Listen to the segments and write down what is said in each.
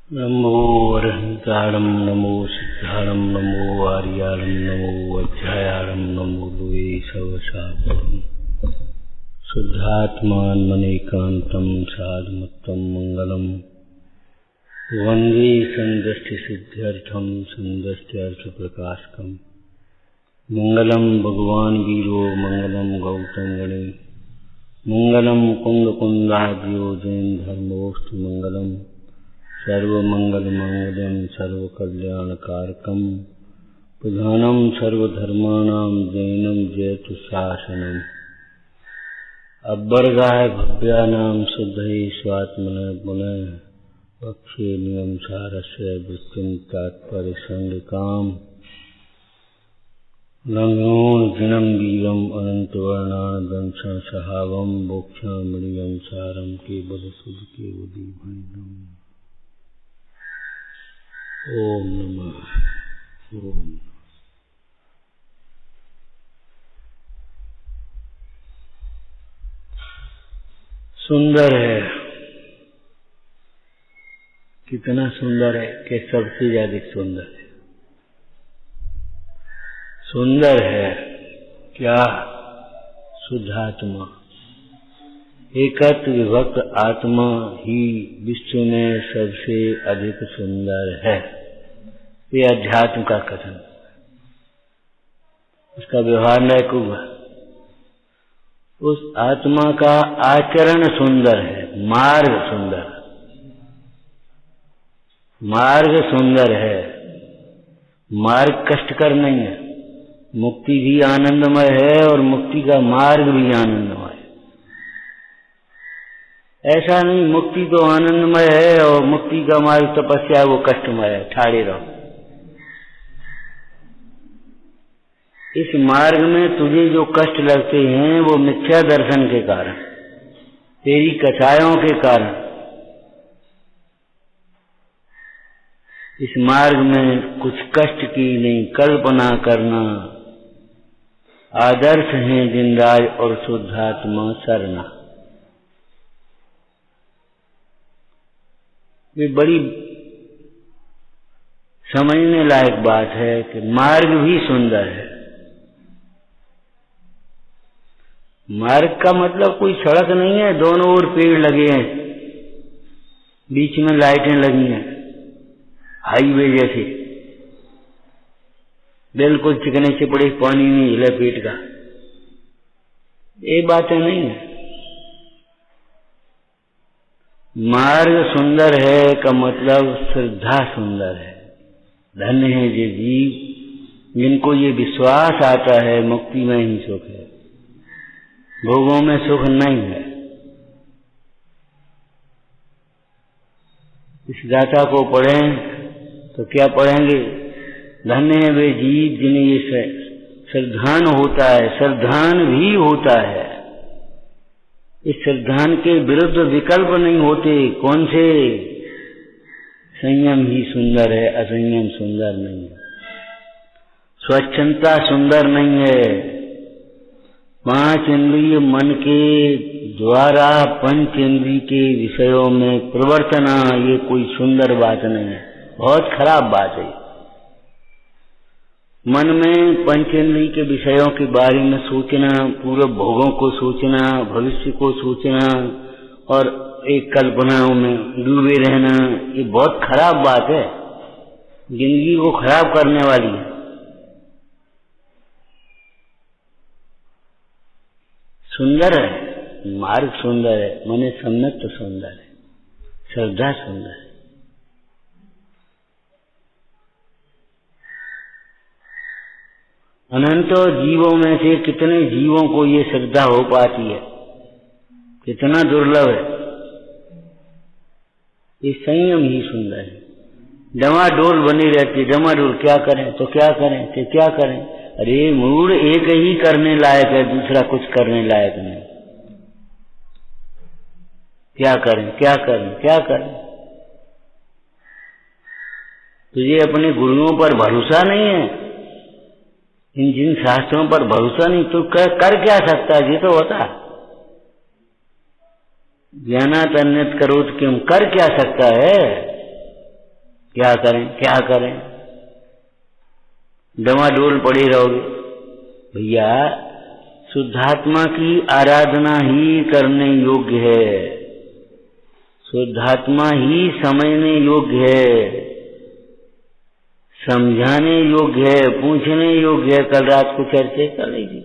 नमो अरहंताणं नमो सिद्धाणं नमो आर्याणं नमो अध्यायाणं नमो दुवे सवसापरम् शुद्धात्मान्मनेकान्तं साधुमत्तं मंगलम् वन्दे सन्दष्टिसिद्ध्यर्थं सन्दष्ट्यर्थप्रकाशकम् मंगलम भगवान वीरो मंगलम गौतम गणे मंगलम कुंदकुंदाद्यो जैन धर्मोष्ठ मंगलम सर्वमंगलमांगल्यं सर्वकल्याणकारकं प्रधानं सर्वधर्माणां जैनं जयतु शासनम् अब्बरगाय भव्यानां शुद्धये स्वात्मनः पुनः पक्षे नियम सारस्य वृत्तिं तात्पर्यसंगिकाम् लंघोन जिनं वीरम् अनन्तवर्णानदंशं सहावं मोक्षामणियं सारं केवल सुध केवली भंजम्। ओम नमः ओम। सुंदर है, कितना सुंदर है कि सबसे ज्यादा सुंदर है। सुंदर है क्या? शुद्धात्मा, एकत्व विभक्त आत्मा ही विश्व में सबसे अधिक सुंदर है। ये अध्यात्म का कथन, उसका व्यवहार लायक हुआ। उस आत्मा का आचरण सुंदर है, मार्ग सुंदर, मार्ग सुंदर है। मार्ग कष्टकर नहीं है, मुक्ति भी आनंदमय है और मुक्ति का मार्ग भी आनंदमय है। ऐसा नहीं मुक्ति तो आनंदमय है और मुक्ति का मार्ग तपस्या वो कष्टमय है, ठाड़े रहो। इस मार्ग में तुझे जो कष्ट लगते हैं वो मिथ्या दर्शन के कारण, तेरी कसायों के कारण। इस मार्ग में कुछ कष्ट की नहीं कल्पना करना। आदर्श हैं जिनराज और शुद्धात्मा सरना। ये बड़ी समझने लायक बात है कि मार्ग भी सुंदर है। मार्ग का मतलब कोई सड़क नहीं है, दोनों ओर पेड़ लगे हैं, बीच में लाइटें लगी हैं, हाईवे जैसे, बिल्कुल चिकने चिपड़े, पानी नहीं हिला पेट का। ये बातें नहीं है। मार्ग सुंदर है का मतलब श्रद्धा सुंदर है। धन्य है ये जीव जिनको ये विश्वास आता है मुक्ति में ही सुख है, भोगों में सुख नहीं है। इस गाथा को पढ़ें तो क्या पढ़ेंगे? धन्य है वे जीव जिन्हें ये श्रद्धान होता है, श्रद्धान भी होता है। इस श्रद्धान के विरुद्ध विकल्प नहीं होते। कौन से? संयम ही सुंदर है, असंयम सुंदर नहीं है। स्वच्छंदता सुंदर नहीं है। 5 इंद्रिय मन के द्वारा पंच इंद्रिय के विषयों में प्रवर्तना, ये कोई सुंदर बात नहीं है, बहुत खराब बात है। मन में पंचेंद्रिय के विषयों के बारे में सोचना, पूर्व भोगों को सोचना, भविष्य को सोचना और एक कल्पनाओं में डूबे रहना, ये बहुत खराब बात है, जिंदगी को खराब करने वाली है। सुंदर है, मार्ग सुंदर है, मने सम्यक तो सुंदर है, श्रद्धा सुंदर है। अनंतों जीवों में से कितने जीवों को ये श्रद्धा हो पाती है, कितना दुर्लभ है। ये संयम ही सुंदर है। डमाडोल बनी रहती, डमाडोल क्या करें तो क्या करें तो क्या करें। अरे मूड एक ही करने लायक है, दूसरा कुछ करने लायक नहीं। क्या करें क्या करें क्या करें। तुझे अपने गुरुओं पर भरोसा नहीं है, इन जिन शास्त्रों पर भरोसा नहीं, तो कर क्या सकता है? ये तो होता है। ज्ञानात अन्यत करोत किम, कर क्या सकता है? क्या करें क्या करें, डमाडोल पड़े रहोगे। भैया शुद्धात्मा की आराधना ही करने योग्य है, शुद्धात्मा ही समझने योग्य है, समझाने योग्य है, पूछने योग्य है। कल रात को चर्चा कर रही थी,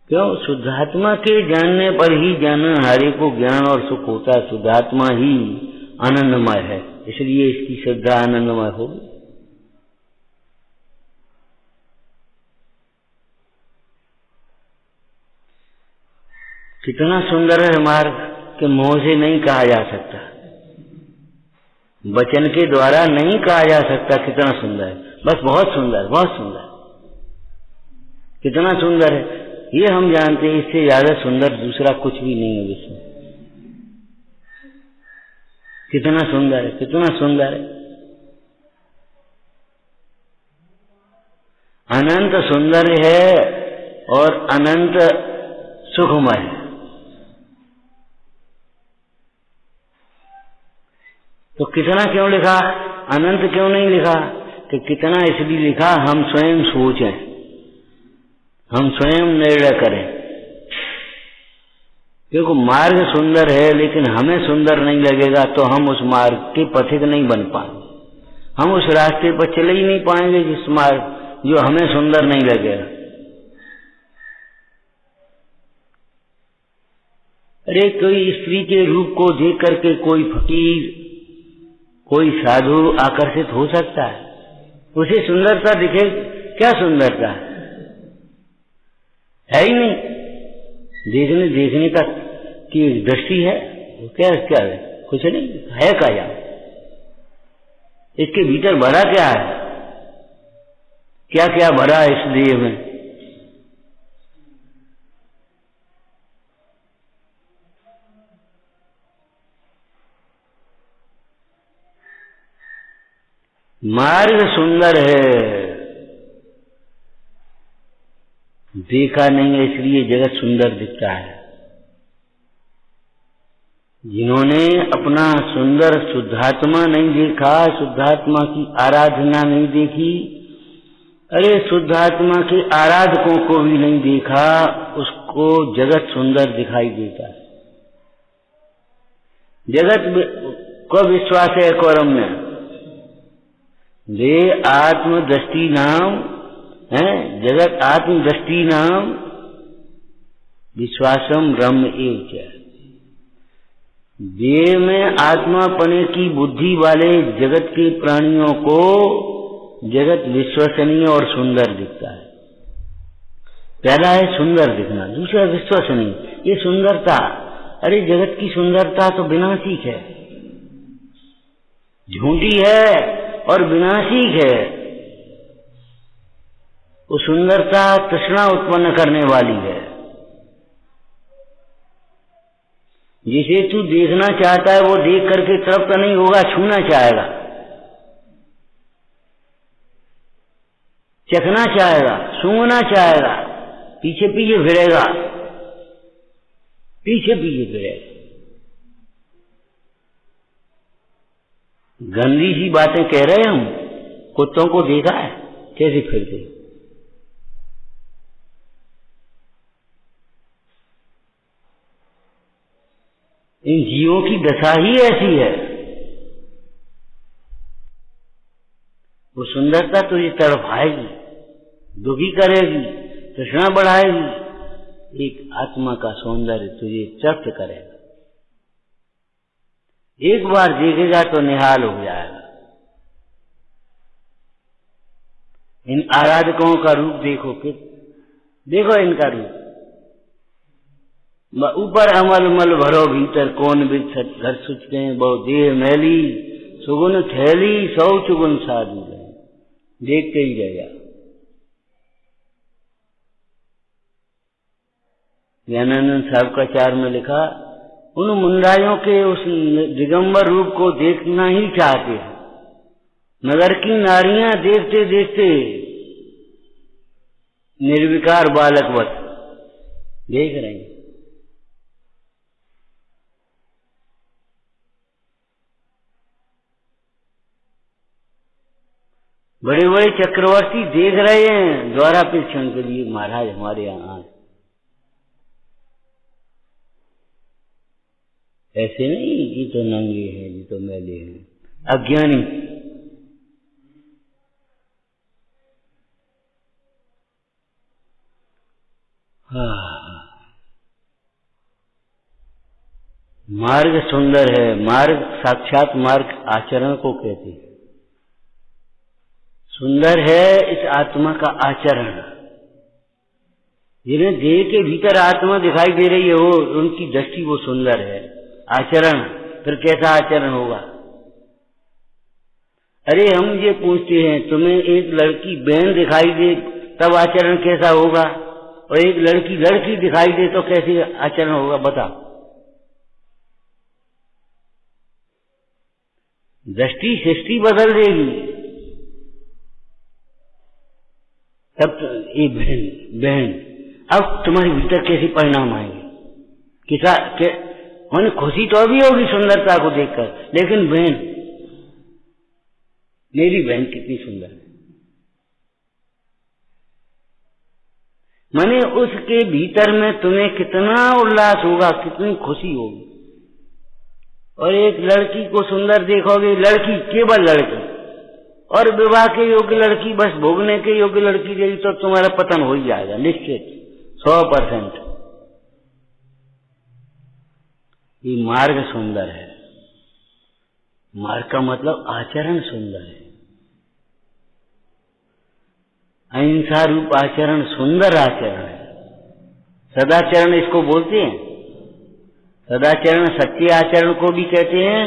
क्यों? शुद्धात्मा के जानने पर ही जानहारे को ज्ञान और सुख होता है। शुद्धात्मा ही आनंदमय है, इसलिए इसकी श्रद्धा आनंदमय होगी। कितना सुंदर है मार्ग के मुंह से नहीं कहा जा सकता, वचन के द्वारा नहीं कहा जा सकता कितना सुंदर है। बस बहुत सुंदर, बहुत सुंदर, कितना सुंदर है ये हम जानते हैं। इससे ज्यादा सुंदर दूसरा कुछ भी नहीं है विश्व में। कितना सुंदर है, कितना सुंदर है, अनंत सुंदर है और अनंत सुखमय है। तो कितना क्यों लिखा, अनंत क्यों नहीं लिखा? कि कितना इसलिए लिखा, हम स्वयं सोचें, हम स्वयं निर्णय करें। क्योंकि मार्ग सुंदर है लेकिन हमें सुंदर नहीं लगेगा तो हम उस मार्ग के पथिक नहीं बन पाएंगे, हम उस रास्ते पर चले ही नहीं पाएंगे जिस मार्ग जो हमें सुंदर नहीं लगेगा। अरे कोई स्त्री के रूप को देख करके कोई फकीर, कोई साधु आकर्षित हो सकता है? उसे सुंदरता दिखे, क्या सुंदरता है ही नहीं। देखने तक की दृष्टि है, क्या क्या है? कुछ नहीं है। क्या यार इसके भीतर भरा क्या है, क्या क्या भरा है इस देह में? मार्ग सुंदर है, देखा नहीं है इसलिए जगत सुंदर दिखता है। जिन्होंने अपना सुंदर शुद्धात्मा नहीं देखा, शुद्धात्मा की आराधना नहीं देखी, अरे शुद्धात्मा के आराधकों को भी नहीं देखा, उसको जगत सुंदर दिखाई देता है। जगत को विश्वास है कोरम में, दे आत्मदृष्टि नाम है, जगत आत्मदृष्टि नाम विश्वासम ब्रह्म एव च। देह में आत्मापने की बुद्धि वाले जगत के प्राणियों को जगत विश्वसनीय और सुंदर दिखता है। पहला है सुंदर दिखना, दूसरा विश्वसनीय। ये सुंदरता, अरे जगत की सुंदरता तो विनाशिक है, झूठी है और विनाशिक है। वो सुंदरता तृष्णा उत्पन्न करने वाली है। जिसे तू देखना चाहता है वो देख करके तृप्त नहीं होगा, छूना चाहेगा, चखना चाहेगा, सूंघना चाहेगा, पीछे पीछे फिरेगा, पीछे पीछे फिरेगा। गंदी सी बातें कह रहे हम, कुत्तों को देखा है कैसे फिरते। इन जीवों की दशा ही ऐसी है। वो सुंदरता तुझे तड़पाएगी, दुखी करेगी, तृष्णा बढ़ाएगी। एक आत्मा का सौंदर्य तुझे तृप्त करेगा। एक बार देखेगा तो निहाल हो जाएगा। इन आराधकों का रूप देखो, कि देखो इनका रूप। ऊपर अमल मल भरो भीतर कौन बिच घर सुचते हैं, बहु देह मैली सुगुन थैली सौ चुगुन साधु है। देखते ही रहेगा। ज्ञानानंद साहब का चार में लिखा, उन मुंडाइयों के उस दिगंबर रूप को देखना ही चाहते हैं। नगर की नारियां देखते देखते निर्विकार बालकवत देख रहे हैं। बड़े बड़े चक्रवर्ती देख रहे हैं द्वारापेक्षण के लिए महाराज हमारे यहाँ। ऐसे नहीं ये तो नंगे हैं, ये तो मैले हैं, अज्ञानी। मार्ग सुंदर है। मार्ग साक्षात मार्ग आचरण को कहते हैं। सुंदर है इस आत्मा का आचरण। जिन्हें देह के भीतर आत्मा दिखाई दे रही है वो उनकी दृष्टि वो सुंदर है। आचरण फिर कैसा आचरण होगा? अरे हम ये पूछते हैं तुम्हें एक लड़की बहन दिखाई दे तब आचरण कैसा होगा, और एक लड़की लड़की दिखाई दे तो कैसे आचरण होगा? बता। दृष्टि सृष्टि बदल देगी। तब तो ये बहन अब तुम्हारे भीतर कैसे परिणाम आएंगे? मैंने खुशी तो अभी होगी सुंदरता को देखकर, लेकिन बहन, मेरी बहन कितनी सुंदर है, माने उसके भीतर में तुम्हें कितना उल्लास होगा, कितनी खुशी होगी। और एक लड़की को सुंदर देखोगे, लड़की केवल लड़की, और विवाह के योग्य लड़की, बस भोगने के योग्य लड़की देगी तो तुम्हारा पतन हो ही जाएगा निश्चित 100%। ये मार्ग सुंदर है। मार्ग का मतलब आचरण सुंदर है। अहिंसा रूप आचरण सुंदर आचरण है। सदाचरण इसको बोलते हैं। सदाचरण सच्चे आचरण को भी कहते हैं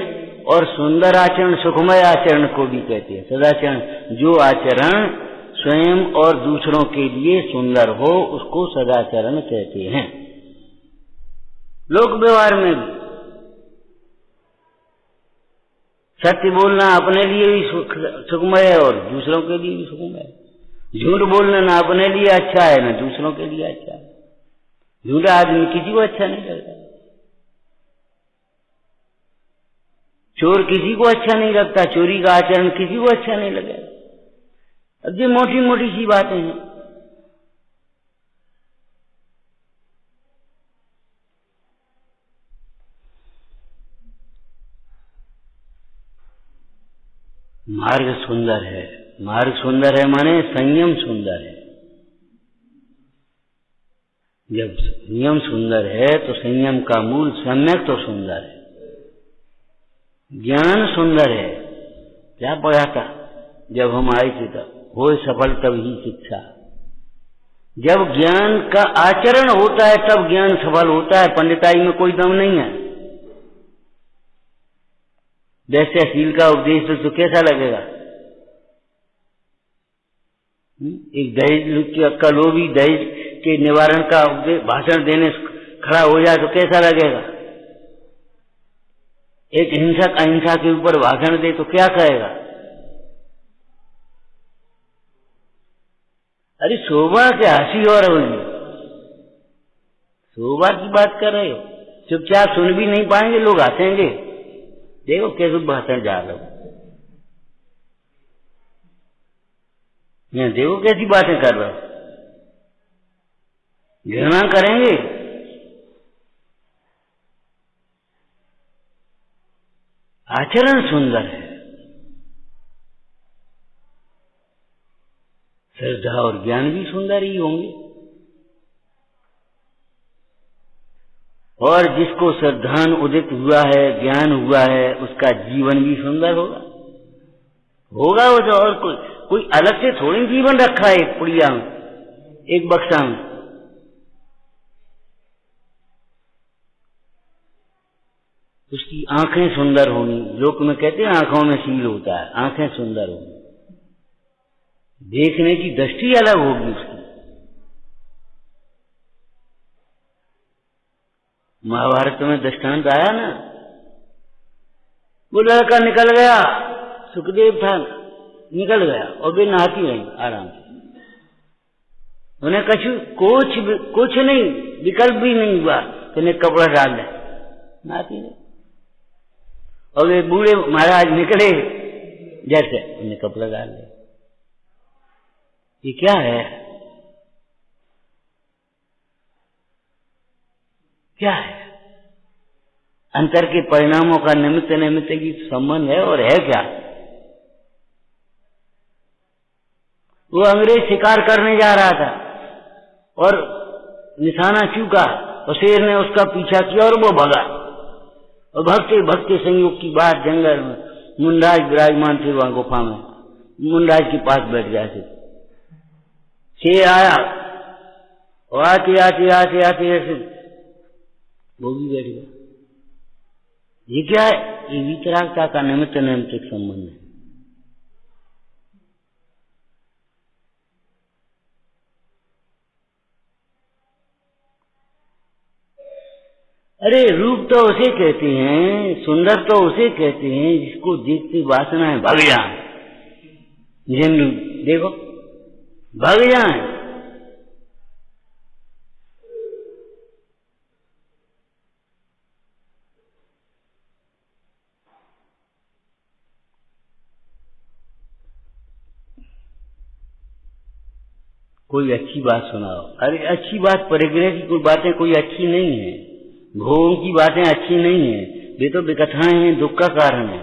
और सुंदर आचरण सुखमय आचरण को भी कहते हैं। सदाचरण जो आचरण स्वयं और दूसरों के लिए सुंदर हो उसको सदाचरण कहते हैं। लोक व्यवहार में भी सत्य बोलना अपने लिए भी सुखमय है और दूसरों के लिए भी सुखमय है। झूठ बोलना ना अपने लिए अच्छा है ना दूसरों के लिए अच्छा है। झूठा आदमी किसी को अच्छा नहीं लगता। चोर किसी को अच्छा नहीं लगता। चोरी का आचरण किसी को अच्छा नहीं लगेगा। अब ये मोटी मोटी सी बातें हैं। मार्ग सुंदर है। मार्ग सुंदर है माने संयम सुंदर है। जब नियम सुंदर है तो संयम का मूल सम्यक तो सुंदर है। ज्ञान सुंदर है। क्या पढ़ा था जब हम आए थे तब, हो सफल तब ही शिक्षा। जब ज्ञान का आचरण होता है तब ज्ञान सफल होता है। पंडिताई में कोई दम नहीं है। वैश्यशील का उपदेश तो कैसा लगेगा? एक दहेज का लोभी दहेज के निवारण का भाषण देने खड़ा हो जाए तो कैसा लगेगा? एक हिंसक अहिंसा के ऊपर भाषण दे तो क्या कहेगा? अरे शोभा के हंसी और होगी। शोभा की बात कर रहे हो? चुपचाप सुन भी नहीं पाएंगे, लोग हंसेंगे। देखो कैसे भाषण जा रहे हो, यहाँ देखो कैसी बातें कर रहे हो। घृणा करेंगे। आचरण सुंदर है। श्रद्धा और ज्ञान भी सुंदर ही होंगे। और जिसको श्रद्धान उदित हुआ है, ज्ञान हुआ है, उसका जीवन भी सुंदर होगा। होगा वो तो, और कोई अलग से थोड़ी जीवन रखा है एक पुड़िया में, एक बक्सा में। उसकी आंखें सुंदर होनी। लोक में कहते हैं आंखों में शील होता है। आंखें सुंदर होनी, देखने की दृष्टि अलग होगी उसकी। महाभारत में दृष्टांत आया ना, वो लड़का निकल गया, सुखदेव था, निकल गया और वे नहाती रही आराम से। उन्हें कुछ नहीं, विकल्प भी नहीं हुआ कि उन्हें कपड़ा डाल दे, नहाती नहीं। और वे बूढ़े महाराज निकले जैसे, उन्हें कपड़ा डाल दे। ये क्या है? क्या है? अंतर के परिणामों का निमित्त निमित्त की संबंध है, और है क्या? वो अंग्रेज शिकार करने जा रहा था और निशाना चूका, और शेर ने उसका पीछा किया और वो भगा, और भगते भगते संयोग की बात जंगल में मुंडाज विराजमान थे वहां गुफा में, मुंडाज के पास बैठ गया थे। शेर आया और आते आते आते आते ऐसे वो भी बैठ गया। ये क्या है? ये वितरागता का निमित्त नैमित्तिक संबंध है। अरे रूप तो उसे कहते हैं, सुंदर तो उसे कहते हैं जिसको देखती वासना है भग जाए। जिन देखो भग जाए, कोई अच्छी बात सुनाओ। अरे अच्छी बात, परिग्रह की कोई बातें कोई अच्छी नहीं है, भोगों की बातें अच्छी नहीं है, वे तो विकथाएं हैं, दुख का कारण है।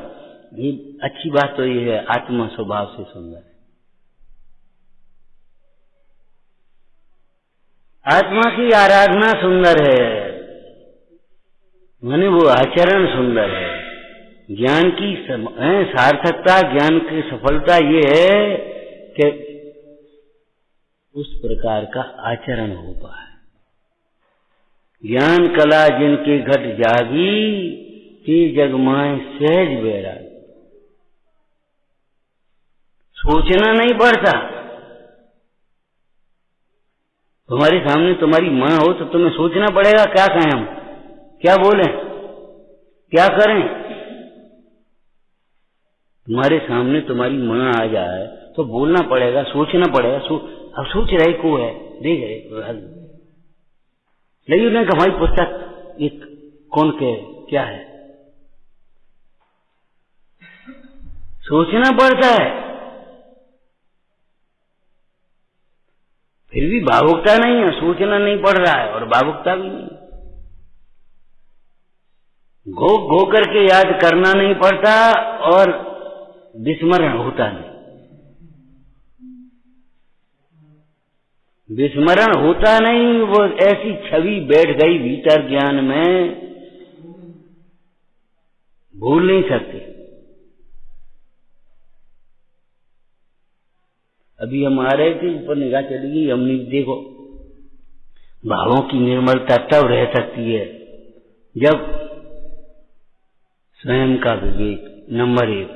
ये अच्छी बात तो ये है आत्मा स्वभाव से सुंदर है। आत्मा की आराधना सुंदर है, माने वो आचरण सुंदर है। ज्ञान की सार्थकता, ज्ञान की सफलता ये है कि उस प्रकार का आचरण हो पाए। ज्ञान कला जिनके घट जागी, ते जगमाए सहज बैराग। सोचना नहीं पड़ता। तुम्हारे सामने तुम्हारी माँ हो तो तुम्हें सोचना पड़ेगा क्या कहें हम, क्या बोलें, क्या करें। तुम्हारे सामने तुम्हारी माँ आ जाए तो बोलना पड़ेगा, सोचना पड़ेगा। अब सोच रहे को है, देख रहे लेकिन उन्हें हमारी पुस्तक एक कौन के क्या है, सोचना पड़ता है। फिर भी भावुकता नहीं है, सोचना नहीं पड़ रहा है और भावुकता भी नहीं। घो करके याद करना नहीं पड़ता और विस्मरण होता नहीं। विस्मरण होता नहीं, वो ऐसी छवि बैठ गई भीतर ज्ञान में, भूल नहीं सकते। अभी हम आ रहे थे, ऊपर निगाह चली गई, हमने देखो भावों की निर्मलता तब रह सकती है जब स्वयं का विवेक नंबर 1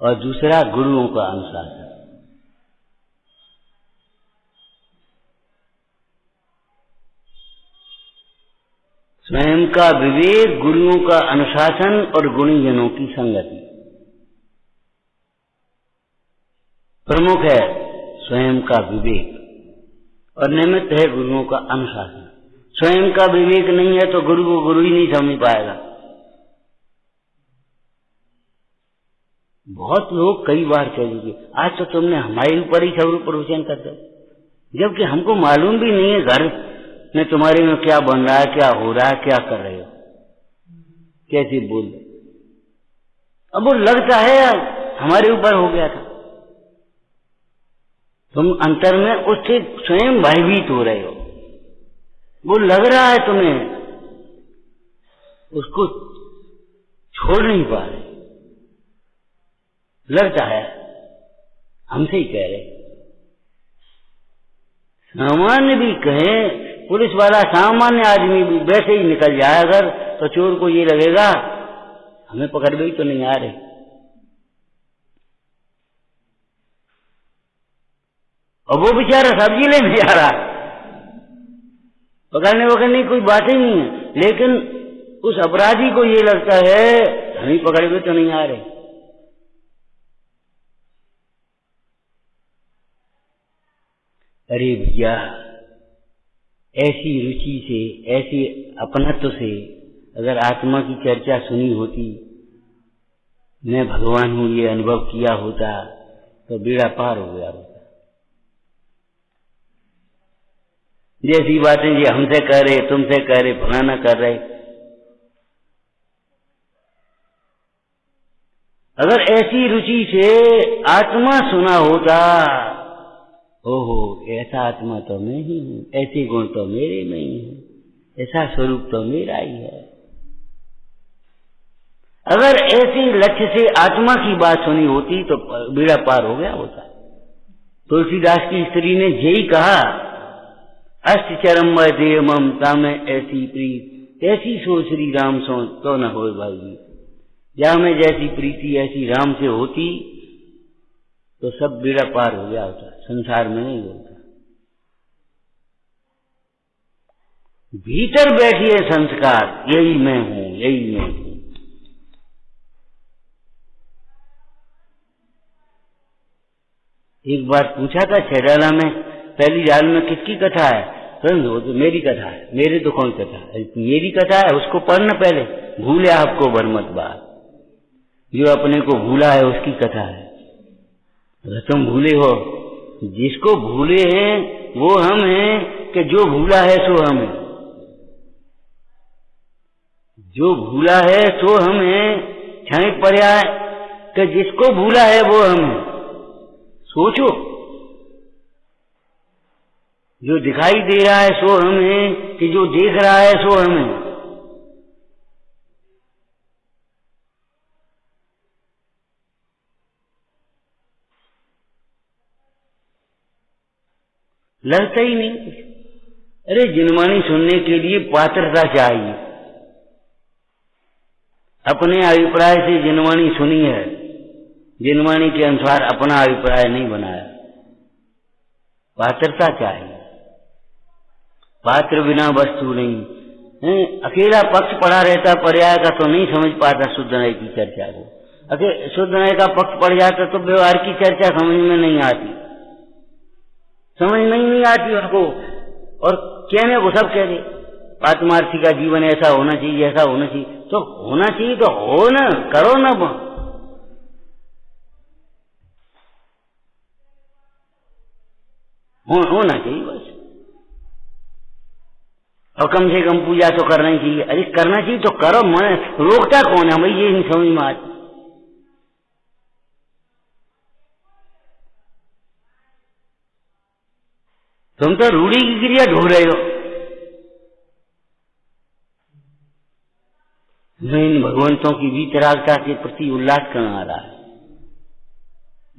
और दूसरा गुरुओं का अनुशासन। स्वयं का विवेक, गुरुओं का अनुशासन और गुणीजनों की संगति प्रमुख है। स्वयं का विवेक और निमित्त है गुरुओं का अनुशासन। स्वयं का विवेक नहीं है तो गुरु को गुरु ही नहीं समझ पाएगा। बहुत लोग कई बार कहेंगे आज तो तुमने हमारे ऊपर ही सब प्रवचन कर दो, जबकि हमको मालूम भी नहीं है घर में तुम्हारे में क्या बन रहा है, क्या हो रहा है, क्या कर रहे हो, कैसे बोल रहे। अब वो लगता है हमारे ऊपर हो गया था, तुम अंतर में उससे स्वयं भयभीत हो रहे हो, वो लग रहा है तुम्हें, उसको छोड़ नहीं पा रहे, लगता है हमसे ही कह रहे। सामान्य भी कहे, पुलिस वाला सामान्य आदमी भी वैसे ही निकल जाए अगर, तो चोर को ये लगेगा हमें पकड़ गई तो नहीं आ रही। और वो बेचारा सब्जी लेने जा रहा, पकड़ने वकड़ने कोई बात ही नहीं है, लेकिन उस अपराधी को ये लगता है हमें पकड़ गए तो नहीं आ रहे। अरे भैया, ऐसी रुचि से, ऐसी अपनत्व से अगर आत्मा की चर्चा सुनी होती, मैं भगवान हूं ये अनुभव किया होता तो बेड़ा पार हो गया होता। जैसी बातें ये हमसे कह रहे, तुमसे कह रहे, फलाना कर रहे। अगर ऐसी रुचि से आत्मा सुना होता, ओहो ऐसा आत्मा तो मैं ही हूं, ऐसे गुण तो मेरे में ही है, ऐसा स्वरूप तो मेरा ही है। अगर ऐसे लक्ष्य से आत्मा की बात सुनी होती तो बेड़ा पार हो गया होता। तुलसीदास की स्त्री ने यही कहा, अष्ट चरम देव ममता में ऐसी प्रीत, ऐसी सो श्री राम सो तो न हो भाई। जहां में जैसी प्रीति ऐसी राम से होती तो सब बेड़ा पार हो गया होता, संसार में नहीं होता। भीतर बैठिए संस्कार, यही मैं हूं, यही मैं हूं। एक बार पूछा था छैडाला में, पहली जाल में किसकी कथा है? तो मेरी कथा है। मेरे तो कौन कथा है? मेरी कथा है, उसको पढ़ना पहले। भूले आपको बरमत बात, जो अपने को भूला है उसकी कथा है। अगर तुम भूले हो, जिसको भूले हैं वो हम हैं कि जो भूला है सो हम हैं? जो भूला है सो हम हैं, छाई पर्या कि जिसको भूला है वो हम हैं। सोचो, जो दिखाई दे रहा है सो हम हैं कि जो देख रहा है सो हम हैं? लगता ही नहीं। अरे जिनवाणी सुनने के लिए पात्रता चाहिए। अपने अभिप्राय से जिनवाणी सुनी है, जिनवाणी के अनुसार अपना अभिप्राय नहीं बनाया। पात्रता चाहिए, पात्र बिना वस्तु नहीं। अकेला पक्ष पड़ा रहता पर्याय का तो नहीं समझ पाता शुद्ध न्याय की चर्चा को। अगर शुद्ध न्याय का पक्ष पड़ जाता तो व्यवहार की चर्चा समझ में नहीं आती, समझ में नहीं आती उनको। और कहने को सब कह रहे, पारमार्थी का जीवन ऐसा होना चाहिए, ऐसा होना चाहिए। तो होना चाहिए तो हो ना, करो ना, होना चाहिए बस। और कम से कम पूजा तो करना ही चाहिए। अरे करना चाहिए तो करो, मन रोकता कौन है भाई? ये नहीं समझ में आती। तुम तो रूढ़ी की क्रिया ढूंढ रहे हो। इन भगवंतों की वीतरागता के प्रति उल्लास करना आ रहा है।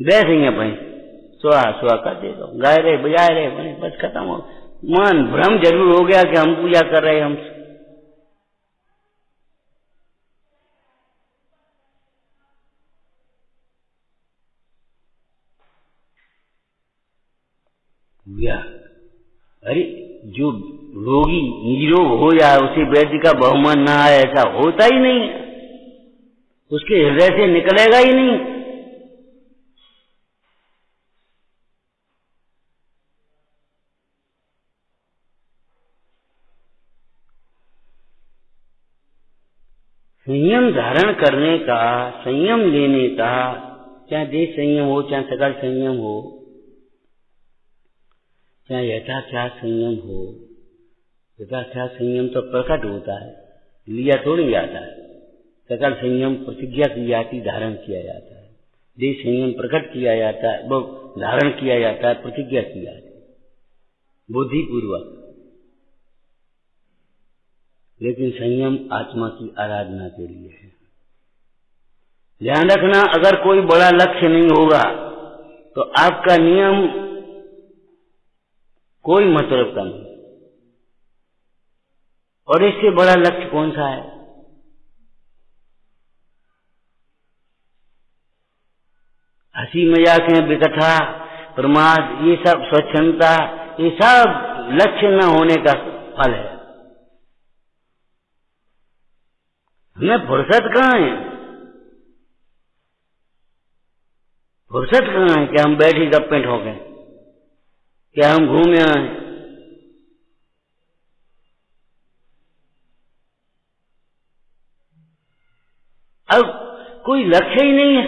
बैठेंगे भाई, सुहा सुहा कर दे दो, गाय रहे बजाए रहे, बस खत्म हो। मन भ्रम जरूर हो गया कि हम पूजा कर रहे हैं। हम अरे जो रोगी निरोग हो जाए उसे वैद्य का बहुमान ना आए, ऐसा होता ही नहीं है। उसके हृदय से निकलेगा ही नहीं। संयम धारण करने का, संयम लेने का, चाहे देश संयम हो, चाहे सकल संयम हो, चाहे यथाख्यात संयम हो। यथाख्यात संयम तो प्रकट होता है, लिया थोड़ी जाता है। सकल संयम प्रतिज्ञा की जाती, धारण किया जाता है। देश संयम प्रकट किया जाता है, वो धारण किया जाता है, प्रतिज्ञा की जाती है बुद्धिपूर्वक। लेकिन संयम आत्मा की आराधना के लिए है। ध्यान रखना, अगर कोई बड़ा लक्ष्य नहीं होगा तो आपका नियम कोई मतलब का नहीं। और इससे बड़ा लक्ष्य कौन सा है? हंसी मजाक है, विकथा, प्रमाद, ये सब स्वच्छंदता, ये सब लक्ष्य न होने का फल है। हमें फुर्सत कहाँ है? फुर्सत कहाँ है कि हम बैठे गप्पे ठोकें, क्या हम घूमे आए? अब कोई लक्ष्य ही नहीं है।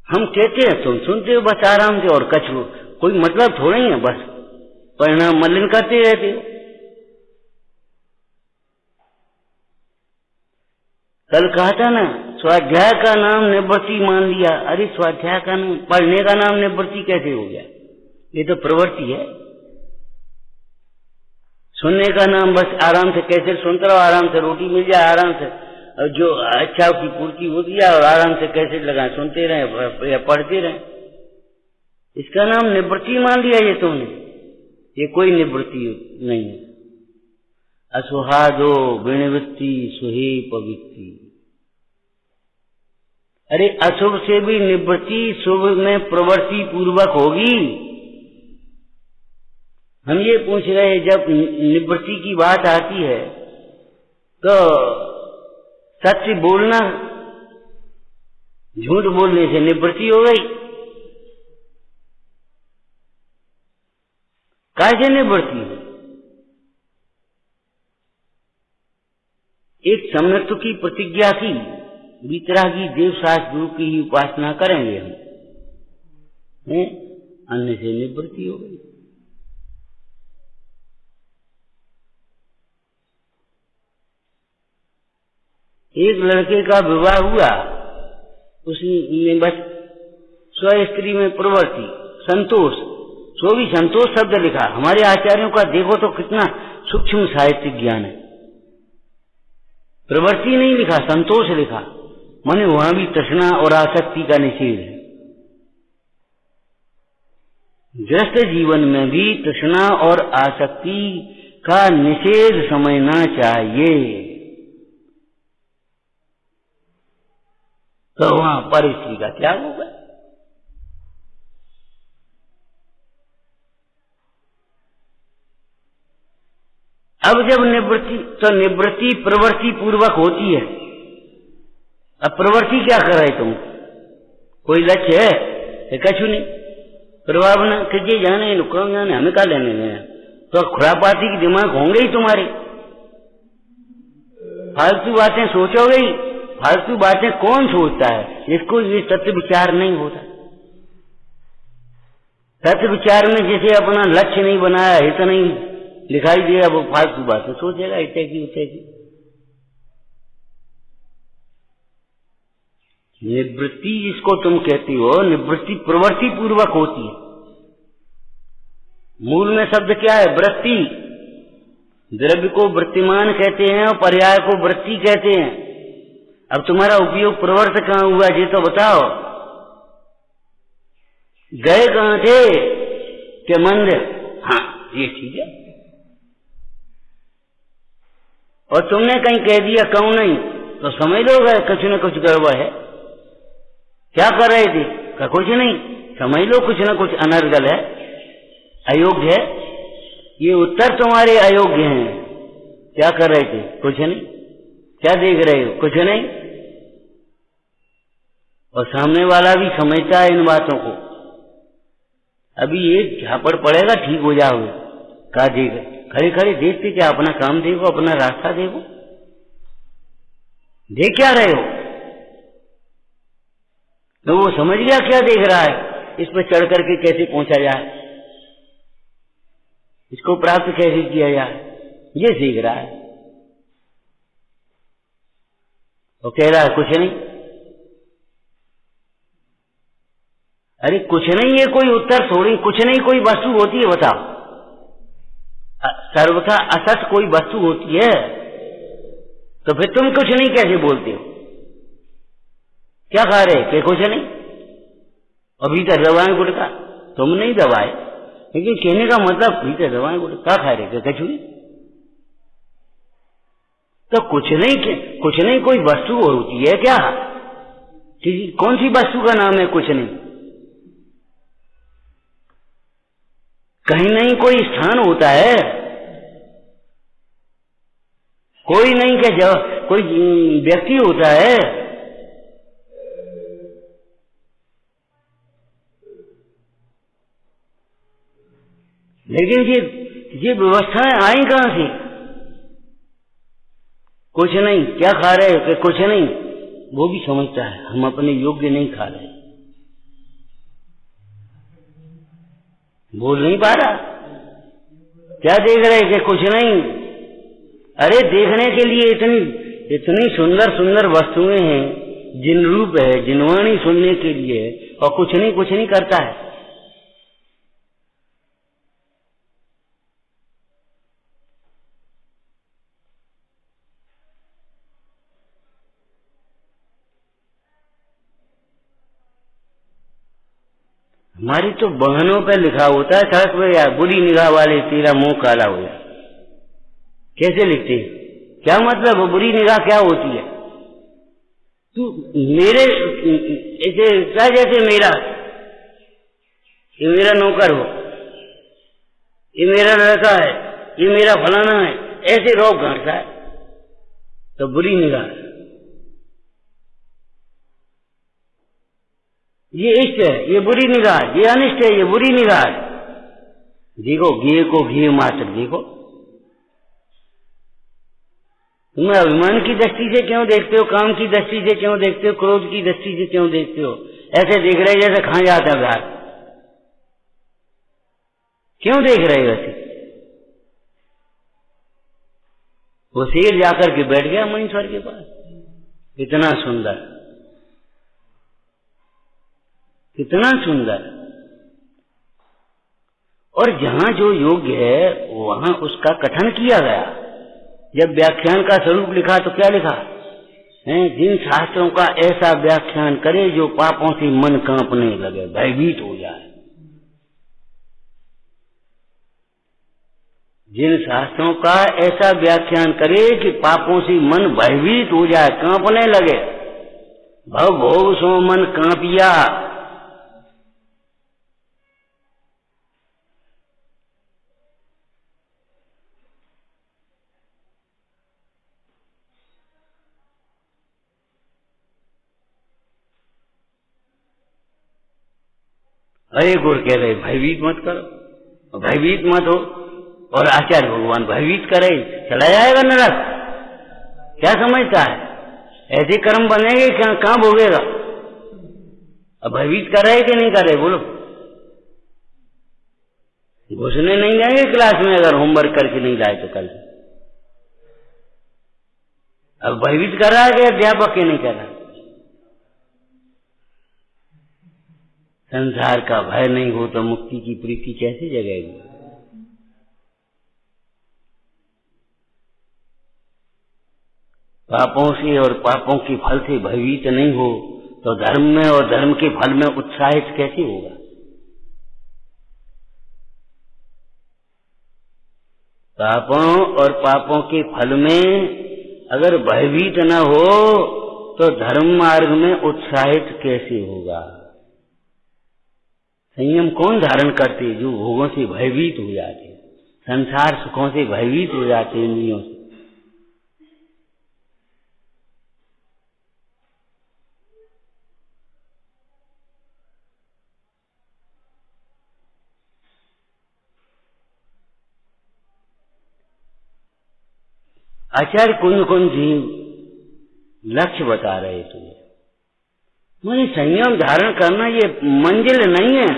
हम कहते हैं, तुम सुनते हो बस आराम से, और कछु कोई मतलब थोड़ा ही है, बस परिणाम मलिन करते रहते हो। कल कहा था ना, स्वाध्याय का नाम निवृत्ति मान लिया। अरे स्वाध्याय का नाम, पढ़ने का नाम निवृत्ति कैसे हो गया? ये तो प्रवृत्ति है। सुनने का नाम बस आराम से कैसे सुनते रहो, आराम से रोटी मिल जाए, आराम से जो अच्छा की पूर्ति होती है, और आराम से कैसे लगा सुनते रहे या पढ़ते रहे। इसका नाम निवृत्ति मान लिया ये तुमने। ये कोई निवृत्ति नहीं है। असुहादो विनिवृत्ति सुहे पवित्ति। अरे अशुभ से भी निवृत्ति शुभ में प्रवृत्ति पूर्वक होगी। हम ये पूछ रहे, जब निवृत्ति की बात आती है तो सत्य बोलना झूठ बोलने से निवृत्ति हो गई। कैसे निवृत्ति हो? एक सम्यत्व की प्रतिज्ञा की, वितरागी देव शास्त्र गुरु की ही उपासना करेंगे हम, अन्य से निवृत्ति हो गई। एक लड़के का विवाह हुआ, उसने बस स्व स्त्री में प्रवृत्ति, संतोष, सो भी संतोष शब्द लिखा। हमारे आचार्यों का देखो तो कितना सूक्ष्म साहित्यिक ज्ञान है। प्रवृत्ति नहीं लिखा, संतोष लिखा, माने वहां भी तृष्णा और आसक्ति का निषेध है। गृहस्थ जीवन में भी तृष्णा और आसक्ति का निषेध समझना चाहिए। तो वहां पर स्त्री का त्याग होगा। अब जब निवृत्ति, तो निवृत्ति प्रवृत्ति पूर्वक होती है। अब प्रवृत्ति क्या कर रहे तुम? कोई लक्ष्य है? कछु नहीं। प्रभाव न कीजिए, जाने नुकसान जाने, हमें क्या लेने में। तो खुरापाती के दिमाग होंगे ही तुम्हारे, फालतू बातें सोचोगे ही। फालतू बातें कौन सोचता है जिसको ये सत्य विचार नहीं होता? सत्य विचार में जैसे अपना लक्ष्य नहीं बनाया, हित नहीं दिखाई दिया, वो फालतू बातें सोचेगा, इतने की उतने की। निवृत्ति जिसको तुम कहती हो, निवृत्ति प्रवृत्ति पूर्वक होती है। मूल में शब्द क्या है? वृत्ति। द्रव्य को वृत्तिमान कहते हैं और पर्याय को वृत्ति कहते हैं। अब तुम्हारा उपयोग प्रवर्त कहाँ हुआ ये तो बताओ। गए कहाँ थे? के मंदिर। हाँ, ये चीज है। और तुमने कहीं कह दिया कहूं नहीं, तो समझ लो गए कुछ न कुछ गड़बड़ है। क्या कर रहे थे? कुछ नहीं, समझ लो कुछ न कुछ अनर्गल है, अयोग्य है। ये उत्तर तुम्हारे अयोग्य हैं। क्या कर रहे थे? कुछ नहीं। क्या देख रहे हो? कुछ नहीं। और सामने वाला भी समझता है इन बातों को। अभी एक झापड़ पड़ेगा, ठीक हो जाओगे। क्या देख, खड़े खड़े देखते क्या? अपना काम देखो, अपना रास्ता देखो। देख क्या रहे हो? तो वो समझ गया क्या देख रहा है, इस पर चढ़ करके कैसे पहुंचा जाए, इसको प्राप्त कैसे किया जाए, ये सीख रहा है। वो कह रहा है कुछ नहीं। अरे कुछ नहीं, ये कोई उत्तर थोड़ी, कुछ नहीं कोई वस्तु होती है? बताओ, सर्वथा असत कोई वस्तु होती है? तो फिर तुम कुछ नहीं कैसे बोलते हो? क्या खा रहे कि कुछ नहीं? और भीतर दबाएं गुटका? तुम नहीं दबाए, लेकिन कहने का मतलब भीतर दबाएं गुटका। क्या खा रहे कि कछु नहीं? तो कुछ नहीं कोई वस्तु होती है क्या? कौन सी वस्तु का नाम है कुछ नहीं? कहीं नहीं कोई स्थान होता है? कोई नहीं के जब कोई व्यक्ति होता है? लेकिन ये व्यवस्थाएं आई कहां से? कुछ नहीं। क्या खा रहे हो कि कुछ नहीं? वो भी समझता है हम अपने योग्य नहीं खा रहे। बोल नहीं पा रहा। क्या देख रहे कि कुछ नहीं? अरे देखने के लिए इतनी इतनी सुंदर सुंदर वस्तुएं हैं, जिन रूप है, जिनवाणी सुनने के लिए, और कुछ नहीं करता है। हमारी तो बहनों पे लिखा होता है सड़क पे, यार बुरी निगाह वाले तेरा मुंह काला हो जाए। कैसे लिखते हैं? क्या मतलब वो बुरी निगाह क्या होती है? तू मेरे जैसे ये मेरा नौकर हो, ये मेरा लड़का है, ये मेरा फलाना है, ऐसे रोक घाटता है तो बुरी निगाह। ये इष्ट है, ये बुरी निगाह, ये अनिष्ट है, ये बुरी निगाह। देखो घी को घी मात्र देखो। तुम अभिमान की दृष्टि से क्यों देखते हो? काम की दृष्टि से क्यों देखते हो? क्रोध की दृष्टि से क्यों देखते हो? ऐसे देख रहे जैसे खा जाता है घाट। क्यों देख रहे वैसे? वो शेर जाकर के बैठ गया मणिश्वर के पास। इतना सुंदर, कितना सुंदर। और जहां जो योग्य है वहां उसका कथन किया गया। जब व्याख्यान का स्वरूप लिखा तो क्या लिखा है? जिन शास्त्रों का ऐसा व्याख्यान करे जो पापों से मन कांपने लगे, भयभीत हो जाए। जिन शास्त्रों का ऐसा व्याख्यान करे कि पापों से मन भयभीत हो जाए, कांपने लगे। भव भोग सो मन कांपिया। अरे गुरु कह रहे भयभीत मत करो, भयभीत मत हो। और आचार्य भगवान भयभीत करे, चला जाएगा नरक। क्या समझता है? ऐसे कर्म बनेंगे कहां भोगेगा? अब भयभीत कर रहे कि नहीं कर रहे बोलो? घुसने नहीं जाएंगे क्लास में अगर होमवर्क करके नहीं लाए तो कल। अब भयभीत कर रहा है कि अध्यापक के नहीं कर रहा? संसार का भय नहीं हो तो मुक्ति की प्रीति कैसे जगेगी? पापों से और पापों के फल से भयभीत नहीं हो तो धर्म में और धर्म के फल में उत्साहित कैसे होगा? पापों और पापों के फल में अगर भयभीत न हो तो धर्म मार्ग में उत्साहित कैसे होगा? संयम कौन धारण करते? जो भोगों से भयभीत हो जाते, संसार सुखों से भयभीत हो जाते, इंद्रियों से। आचार्य कुंज जी लक्ष्य बता रहे थे। मैंने संयम धारण करना ये मंजिल नहीं है।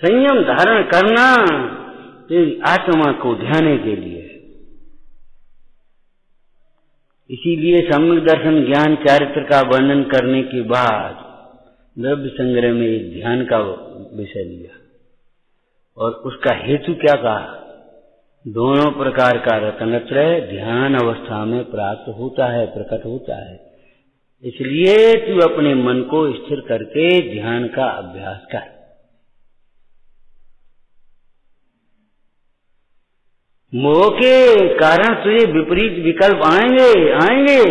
संयम धारण करना तेरी आत्मा को ध्याने के लिए। इसीलिए सम्यक दर्शन ज्ञान चारित्र का वर्णन करने के बाद द्रव्य संग्रह में एक ध्यान का विषय लिया और उसका हेतु क्या कहा? दोनों प्रकार का रत्नत्रय ध्यान अवस्था में प्राप्त होता है, प्रकट होता है। इसलिए तू अपने मन को स्थिर करके ध्यान का अभ्यास कर। मोह के कारण तुझे विपरीत विकल्प आएंगे।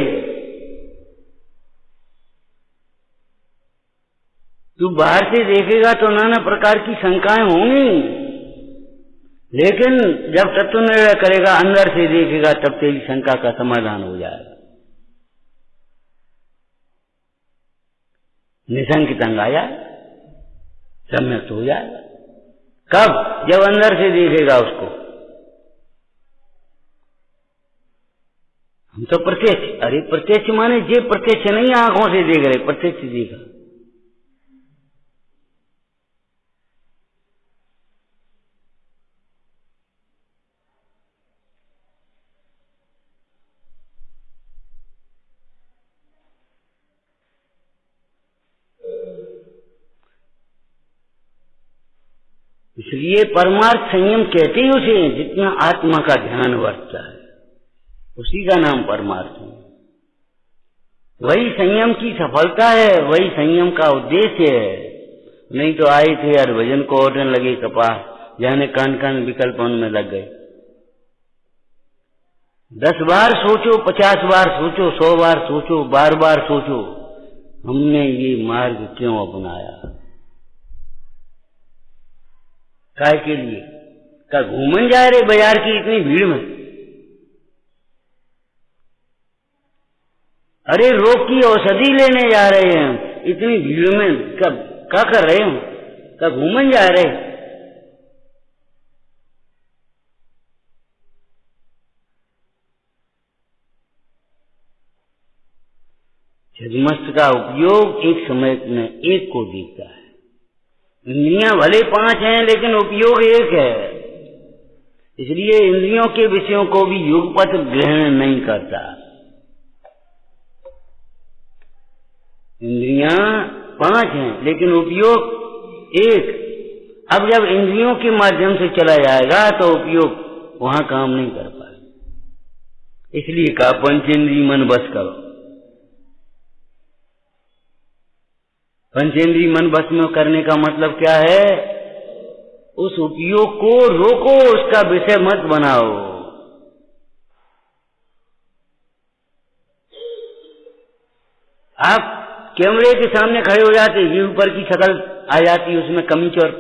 तू बाहर से देखेगा तो नाना प्रकार की शंकाएं होंगी, लेकिन जब तत्व निर्णय करेगा, अंदर से देखेगा, तब तेरी शंका का समाधान हो जाएगा। निशंकित आया, सम्यक हो जाएगा। कब? जब अंदर से देखेगा उसको। हम तो प्रत्यक्ष, अरे प्रत्यक्ष माने जे प्रत्यक्ष नहीं आंखों से देख रहे, प्रत्यक्ष देखा। इसलिए परमार्थ संयम कहते ही उसे जितना आत्मा का ध्यान वर्तता है, उसी का नाम परमार्थ है। वही संयम की सफलता है, वही संयम का उद्देश्य है। नहीं तो आए थे यार भजन को ओढ़ने लगे कपास, जाने कान कान विकल्पों में लग गए। 10 बार सोचो, 50 बार सोचो, 100 बार सोचो, बार बार सोचो, हमने ये मार्ग क्यों अपनाया, काय के लिए? का घूमन जा रहे बाजार की इतनी भीड़ में? अरे रोग की औषधि लेने जा रहे हैं हम, इतनी भीड़ में कब क्या कर रहे हो? का घूमन जा रहे? छद्मस्त का उपयोग एक समय में एक को दिखता है। इंद्रियां भले 5 हैं लेकिन उपयोग एक है, इसलिए इंद्रियों के विषयों को भी युगपत ग्रहण नहीं करता। इंद्रियां 5 हैं लेकिन उपयोग एक। अब जब इंद्रियों के माध्यम से चला जाएगा तो उपयोग वहां काम नहीं कर पाए। इसलिए कहा पंचेंद्रिय मन बस करो। पंचेंद्रिय मन बस में करने का मतलब क्या है? उस उपयोग को रोको, उसका विषय मत बनाओ। आप कैमरे के सामने खड़े हो जाते, ये ऊपर की शक्ल आ जाती, उसमें कमीज और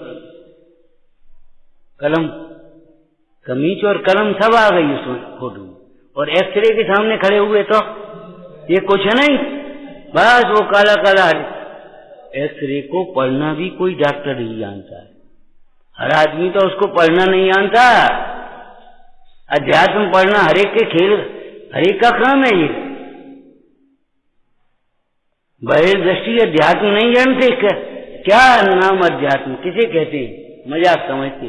कलम, कमीज और कलम सब आ गई उसमें फोटो। और एक्सरे के सामने खड़े हुए तो ये कुछ नहीं, बस वो काला काला। एक्सरे को पढ़ना भी कोई डॉक्टर नहीं जानता है, हर आदमी तो उसको पढ़ना नहीं जानता। अध्यात्म पढ़ना हरेक के खेल, हरेक का काम है ये। बहिर्दृष्टि अध्यात्म नहीं जानते, क्या नाम अध्यात्म किसे कहते हैं? मजाक समझते।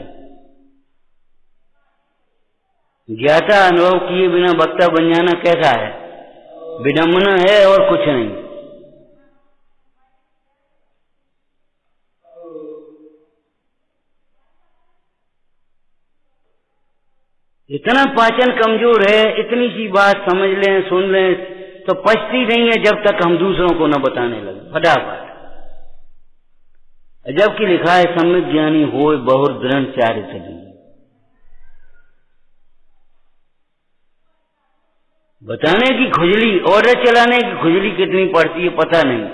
ज्ञाता अनुभव किए बिना वक्ता बन जाना कैसा है? विडम्बना है और कुछ नहीं। इतना पाचन कमजोर है, इतनी सी बात समझ लें, सुन लें तो पचती नहीं है जब तक हम दूसरों को न बताने लगे फटाफट। जबकि लिखा है सम्यक ज्ञानी होए बहुर दृढ़ चारित्र। बताने की खुजली, ऑर्डर चलाने की खुजली कितनी पड़ती है पता नहीं।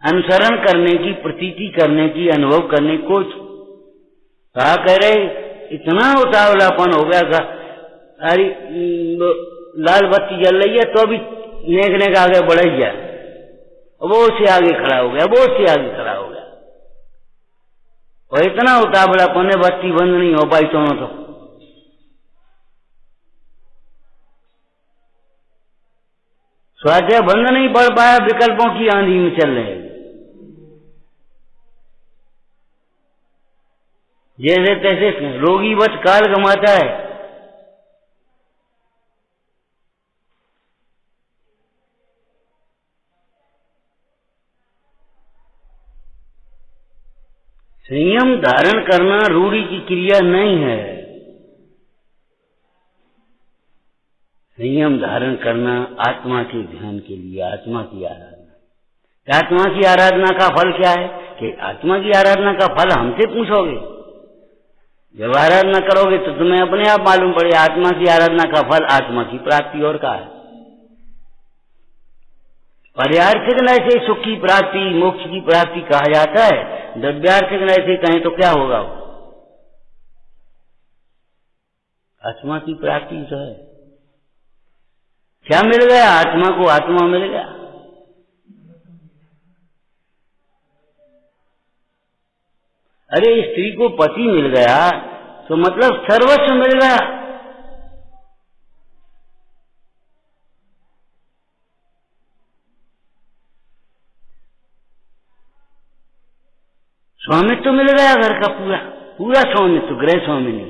अनुसरण करने की, प्रतीति करने की, अनुभव करने को कहा कह रहे। इतना उतावलापन हो गया था, अरे लाल बत्ती जल रही है तो भी नेकने का आगे बढ़ गया, वो से आगे खड़ा हो गया, वो से आगे खड़ा हो गया। और इतना उतावलापन है, बत्ती बंद नहीं हो पाई तो स्वाध्याय बंद नहीं पड़ पाया, विकल्पों की आंधी में चल रहे। जैसे तैसे रोगी बस काल गमाता है। संयम धारण करना रूढ़ी की क्रिया नहीं है। संयम धारण करना आत्मा के ध्यान के लिए, आत्मा की आराधना। आत्मा की आराधना का फल क्या है? कि आत्मा की आराधना का फल हमसे पूछोगे, जब आराधना करोगे तो तुम्हें अपने आप मालूम पड़े आत्मा की आराधना का फल आत्मा की प्राप्ति और का है। पारमार्थिक नय से सुख की प्राप्ति, मोक्ष की प्राप्ति कहा जाता है। द्रव्यार्थिक नय से कहें तो क्या होगा? आत्मा की प्राप्ति जो है, क्या मिल गया? आत्मा को आत्मा मिल गया। अरे स्त्री को पति मिल गया तो मतलब सर्वस्व मिल गया। स्वामित्व मिल गया घर का पूरा पूरा स्वामित्व, गृह स्वामिनी।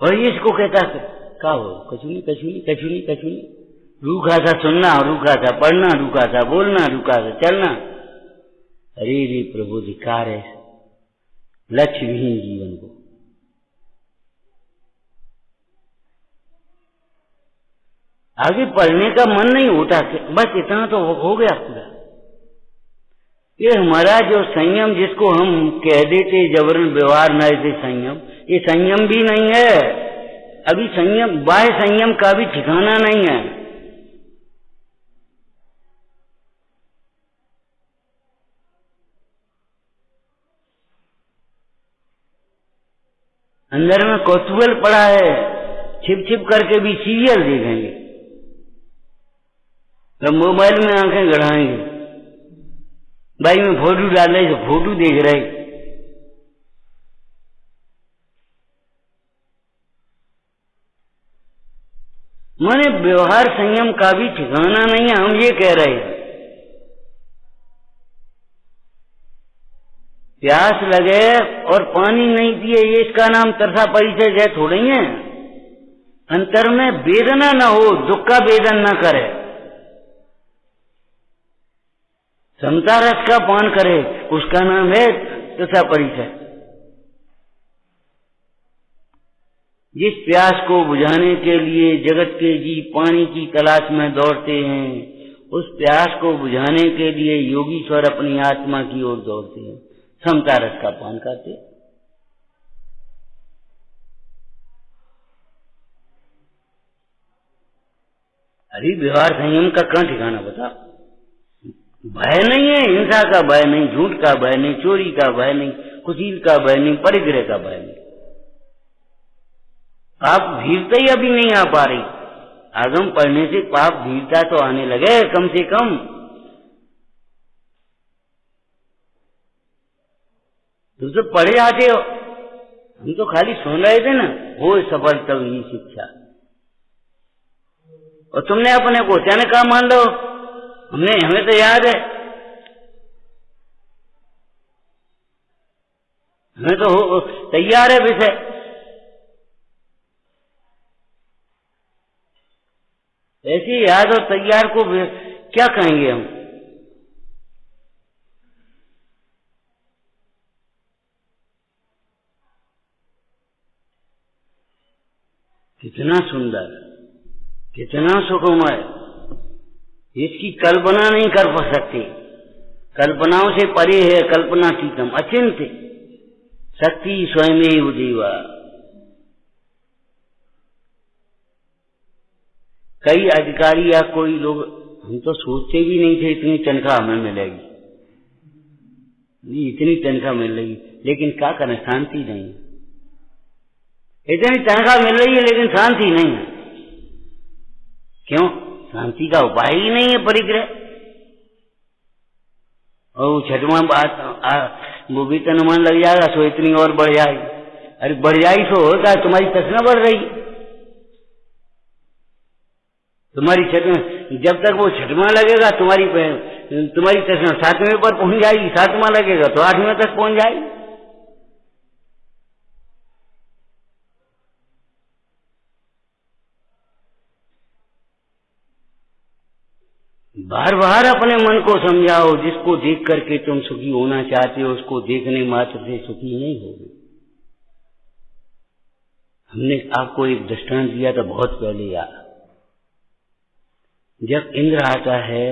और ये इसको कहता है क्या हो? कछुनी कछुनी कछुनी कछुनी। रूखा था सुनना, रूखा था पढ़ना, रूखा था बोलना, रूखा था चलना। अरे रे प्रभु, धिक्कार है लक्ष्य विहीन जीवन को। आगे पढ़ने का मन नहीं होता, बस इतना तो हो गया पूरा। ये हमारा जो संयम, जिसको हम कह देते जबरन व्यवहार न दे संयम, ये संयम भी नहीं है। अभी संयम, बाह्य संयम का भी ठिकाना नहीं है। अंदर में कौतूहल पड़ा है, छिप छिप करके भी सीरियल देखेंगे, तो मोबाइल में आंखें गड़ाएंगे, भाई में फोटो डाल रहे तो फोटो देख रहे। माने व्यवहार संयम का भी ठिकाना नहीं है। हम ये कह रहे हैं, प्यास लगे और पानी नहीं पिए, ये इसका नाम तरसा परिचय है थोड़ी है। अंतर में वेदना न हो, दुख का वेदन न करे, समता रस का पान करे, उसका नाम है तरसा परिचय। जिस प्यास को बुझाने के लिए जगत के जीव पानी की तलाश में दौड़ते हैं, उस प्यास को बुझाने के लिए योगीश्वर अपनी आत्मा की ओर दौड़ते हैं, समता रस का पान करते। अरे व्यवहार संयम का कहाँ ठिकाना बता। भय नहीं है, हिंसा का भय नहीं, झूठ का भय नहीं, चोरी का भय नहीं, कुशील का भय नहीं, परिग्रह का भय नहीं। पाप भीरता ही अभी नहीं आ पा रही। आगम पढ़ने से पाप भीरता तो आने लगे कम से कम। तुम तो पढ़े आते हो, हम तो खाली सुन रहे थे ना, हो सफल तब ही शिक्षा। और तुमने अपने को अचानक कहा मान लो, हमें तो याद है, हमें तो तैयार है विषय। ऐसी याद और तैयार को क्या कहेंगे हम। कितना सुंदर, कितना सुखमय, इसकी कल्पना नहीं कर सकते। कल्पनाओं से परे है कल्पनातीतम, अचिंत्य शक्ति स्वयमेव देवा। कई अधिकारी या कोई लोग, हम तो सोचते भी नहीं थे इतनी तनख्वाह हमें मिलेगी, इतनी तनख्वाह मिल रही, लेकिन क्या करें, शांति नहीं। इतनी तनख्वाह मिल रही है लेकिन शांति नहीं है। क्यों? शांति का उपाय ही नहीं है परिग्रह। और छठवां बात, वो वेतन अनुमान लग जाएगा सो इतनी और बढ़ जाएगी। अरे बढ़ जाएगी सो होगा, तुम्हारी तृष्णा बढ़ रही, तुम्हारी छठवां, जब तक वो छठवां लगेगा तुम्हारी तृष्णा 7वें पर पहुंच जाएगी, 7वां लगेगा तो 8वें तक पहुंच जाएगी। बार बार अपने मन को समझाओ, जिसको देख करके तुम सुखी होना चाहते हो उसको देखने मात्र से सुखी नहीं होगे। हमने आपको एक दृष्टांत दिया था बहुत पहले यार, जब इंद्र आता है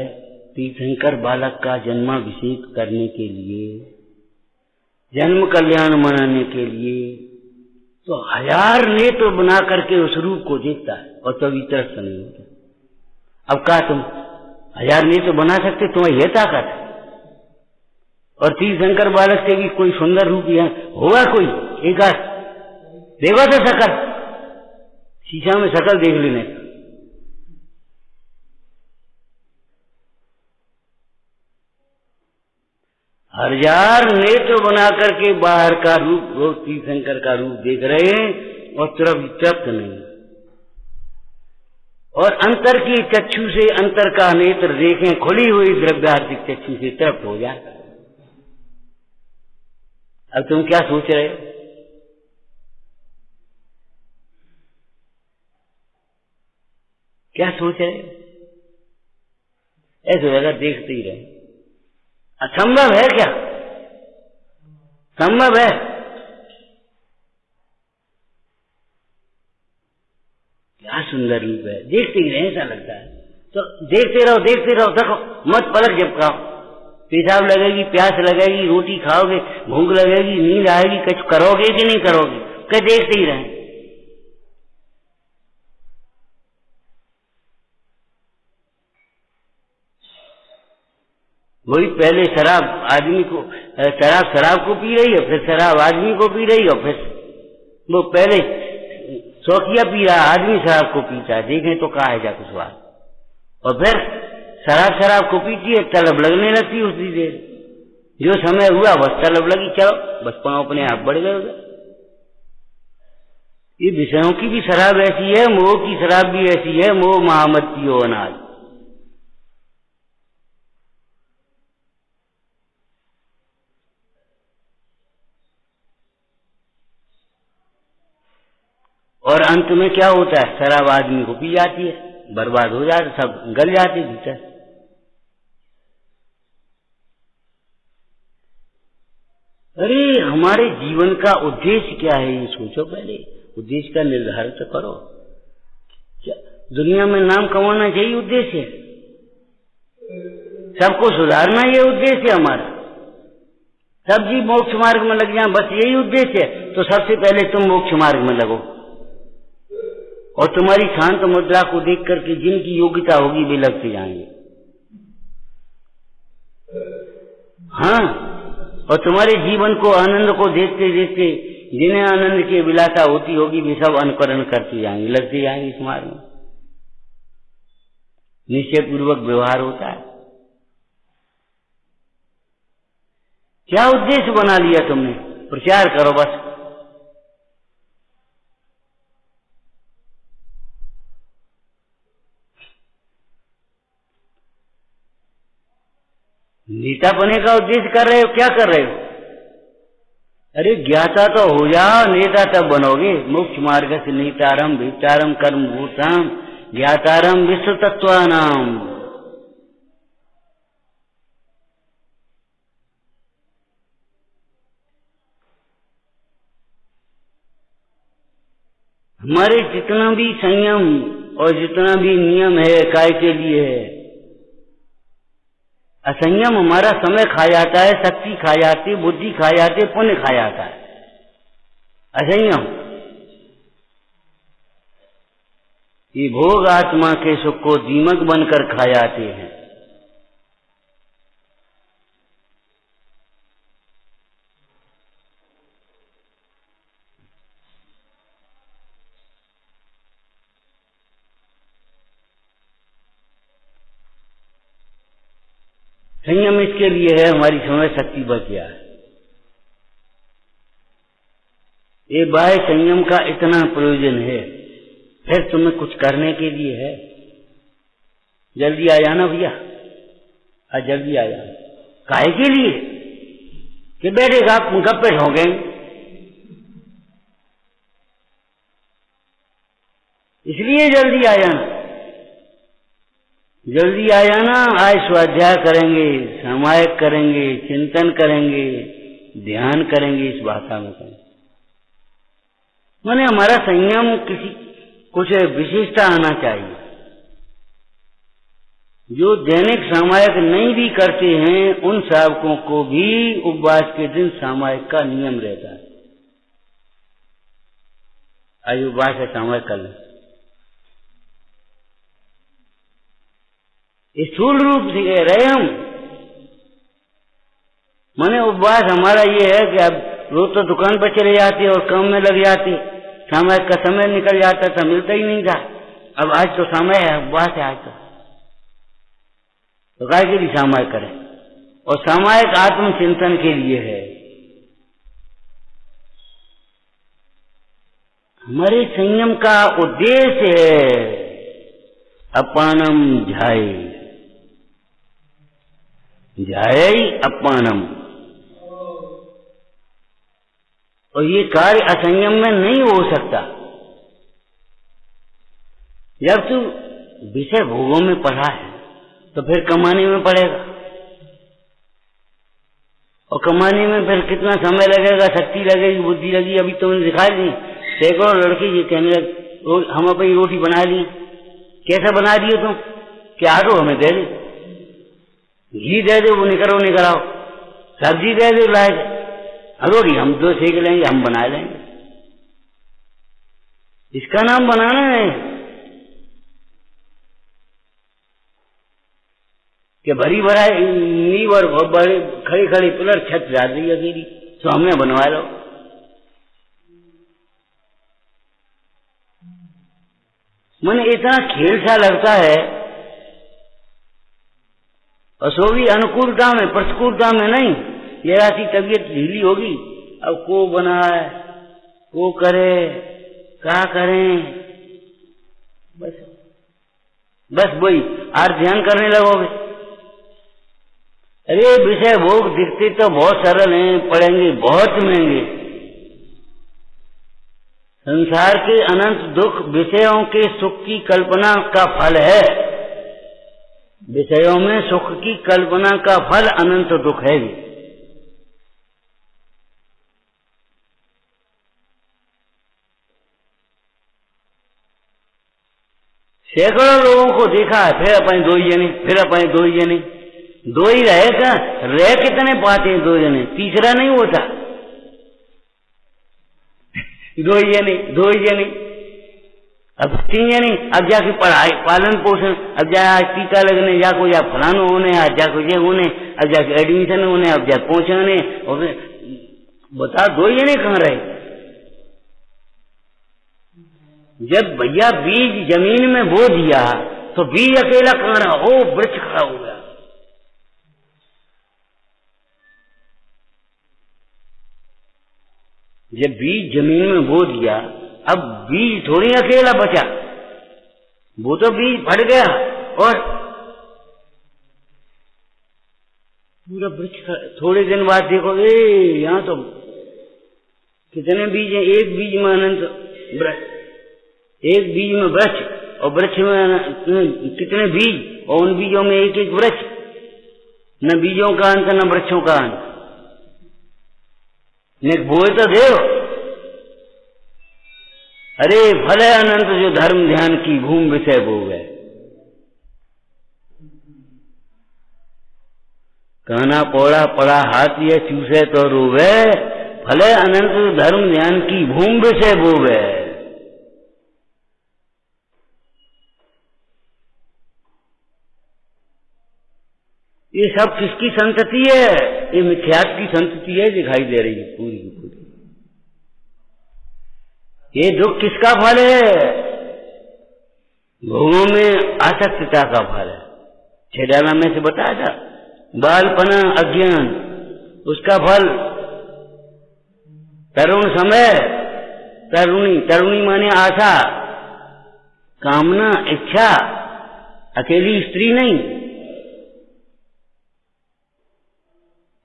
तीर्थंकर बालक का जन्माभिषेक करने के लिए, जन्म कल्याण मनाने के लिए, तो 1000 नेत्र बना करके उस रूप को देखता है और तभी तरस नहीं होता। अब कहा तुम 1000 नेत्र बना सकते, तुम्हें यह ताकत, और तीर्थंकर बालक से भी कोई सुंदर रूप होगा कोई एक आध देखो तो शकल, शीशा में शकल देख लेने। 1000 नेत्र बना करके बाहर का रूप, वो तीर्थंकर का रूप देख रहे हैं और तृप्त नहीं। और अंतर की चक्षु से अंतर का नेत्र देखें, खुली हुई द्रव्यार्थिक चक्षु से तृप्त हो जाए। अब तुम क्या सोच रहे हो? क्या सोच रहे हो? ऐसे जगह देखते ही रहे। असंभव है क्या? संभव है? क्या सुंदर रूप है, देखते ही रहे ऐसा लगता है। तो देखते रहो देखते रहो, देखो मत पलक झपकाओ। पेशाब लगेगी, प्यास लगेगी, रोटी खाओगे, भूख लगेगी, नींद आएगी, कुछ करोगे कि नहीं करोगे? क्या देखते ही रहे? वही पहले शराब आदमी को, शराब को पी रही है, फिर शराब आदमी को पी रही है, और फिर वो पहले शौकिया पी रहा, आदमी शराब को पीता है, देखें तो कहा है जा कुछ बात। और फिर शराब को पीती है, तलब लगने लगती है उसी देर। जो समय हुआ बस तलब लगी, चलो बस पांव अपने आप बढ़ गए उधर। ये विषयों की भी शराब ऐसी है, मोह की शराब भी ऐसी है, मोह महामत पियो अनाज। और अंत में क्या होता है? शराब आदमी को पी जाती है, बर्बाद हो जाते, सब गल जाते भीतर। अरे हमारे जीवन का उद्देश्य क्या है ये सोचो पहले, उद्देश्य का निर्धारण तो करो। क्या दुनिया में नाम कमाना चाहिए उद्देश्य है? सबको सुधारना ये उद्देश्य है हमारा? सब जी मोक्ष मार्ग में लग जाए, बस यही उद्देश्य है? तो सबसे पहले तुम मोक्ष मार्ग में लगो, और तुम्हारी शांत मुद्रा को देख करके जिनकी योग्यता होगी वे लगते जाएंगे। हाँ, और तुम्हारे जीवन को, आनंद को देखते देखते जिन्हें आनंद की विलासा होती होगी वे सब अनुकरण करते जाएंगे, लगते जाएंगे इस मार्ग में। निश्चय पूर्वक व्यवहार होता है। क्या उद्देश्य बना लिया तुमने? प्रचार करो बस। नेता बने का उद्देश्य कर रहे हो? क्या कर रहे हो? अरे ज्ञाता तो हो जाओ, नेता तब बनोगे। मोक्ष मार्ग से नीतारम भीतारम कर्म भूताम ज्ञातारम विश्व तत्वानाम। हमारे जितना भी संयम और जितना भी नियम है काय के लिए है? असंयम हमारा समय खा जाता है, शक्ति खा जाती है, बुद्धि खा जाती है, पुण्य खा जाता है। असंयम ये भोग आत्मा के सुख को दीमक बनकर खा जाते हैं। संयम इसके लिए है हमारी समय शक्ति बच जाए। ये बाह्य संयम का इतना प्रयोजन है, फिर तुम्हें कुछ करने के लिए है। जल्दी आ जाना भैया, आज जल्दी आ जाना। काहे के लिए? कि बैठेगा गप्पे ठोके, इसलिए जल्दी आ जाना। जल्दी आ जाना, आज स्वाध्याय करेंगे, सामायिक करेंगे, चिंतन करेंगे, ध्यान करेंगे, इस भाषा में करेंगे। माने हमारा संयम किसी कुछ विशेषता आना चाहिए। जो दैनिक सामायिक नहीं भी करते हैं उन साधकों को भी उपवास के दिन सामायिक का नियम रहता है। आज उपवास है, सामायिक कर लें। स्थूल रूप से कह रहे हम, माने उपवास हमारा ये है कि अब रोज तो दुकान पर चले जाते और काम में लग जाते, सामायिक का समय निकल जाता था, मिलता ही नहीं था। अब आज तो समय है, उपवास है आज तो काय के लिए सामायिक करें? और सामायिक आत्मचिंतन के लिए है। हमारे संयम का उद्देश्य है अपानम ध्याय, ध्याय अपानम। और ये कार्य असंयम में नहीं हो सकता। जब तू विषय भोगों में पड़ा है तो फिर कमाने में पड़ेगा। और कमाने में फिर कितना समय लगेगा, शक्ति लगेगी, बुद्धि लगेगी। अभी तुमने दिखा दी, सैकड़ों लड़के ये कहने लगे हम अपनी रोटी बना ली। कैसा बना दिए तुम? क्या आटो हमें दे दे, घी दे दे, वो निकराओ, सब्जी दे दे लाए, रोटी हम तो सेक लेंगे, हम बना लेंगे। इसका नाम बनाना है कि भरी भरा नींव और बड़े खड़ी खड़ी पिलर छत डाल दी अकेली, तो हमने बनवा लो। मन इतना खेल सा लगता है, और सो भी अनुकूलता में, प्रतिकूलता में नहीं। जरा सी तबीयत ढीली होगी, अब को बनाए, को करे, क्या करें, बस वही आज ध्यान करने लगोगे। अरे विषय भोग दिखते तो बहुत सरल हैं, पड़ेंगे बहुत महंगे। संसार के अनंत दुख विषयों के सुख की कल्पना का फल है। विषयों में सुख की कल्पना का फल अनंत दुख है। सैकड़ों लोगों को देखा है, फिर अपने दो ही जने, फिर अपने दो ही जने, दो ही रहे क्या? रह कितने पाते हैं दो जने, तीसरा नहीं होता। दो ही जने, अब तीन जने, अब जाके पढ़ाई पालन पोषण, अब जा टीका लगने जाको, या फलानो होने, आज जाको ये होने, अब जाके एडमिशन होने, अब जाके पहुंचाने, और बता दो ही जने कहाँ रहे? जब भैया बीज जमीन में बो दिया तो बीज अकेला कहाँ रहा? ओ वृक्ष खड़ा हो गया। जब बीज जमीन में बो दिया, अब बीज थोड़ी अकेला बचा, वो तो बीज फट गया और पूरा वृक्ष। थोड़े दिन बाद देखो, यहाँ तो कितने बीज हैं, एक बीज में अनंत वृक्ष, एक बीज में वृक्ष, और वृक्ष में कितने बीज, और उन बीजों में एक एक वृक्ष। न बीजों का अंत न वृक्षों का अंत। निक बोए तो दे। अरे फल है अनंत जो धर्म ध्यान की भूमि विषय भो गए। कहना पौड़ा पड़ा हाथ ये चूसे तो रोवे, फल है अनंत जो धर्म ध्यान की भूमि विषय भो गए। ये सब किसकी संतति है? ये मिथ्यात्व की संतति है, दिखाई दे रही है पूरी की पूरी। ये दुख किसका फल है? भोगों में आसक्तता का फल है। छेडाना में से बताया था, बालपना अज्ञान, उसका फल तरुण समय, तरुणी माने आशा, कामना, इच्छा, अकेली स्त्री नहीं।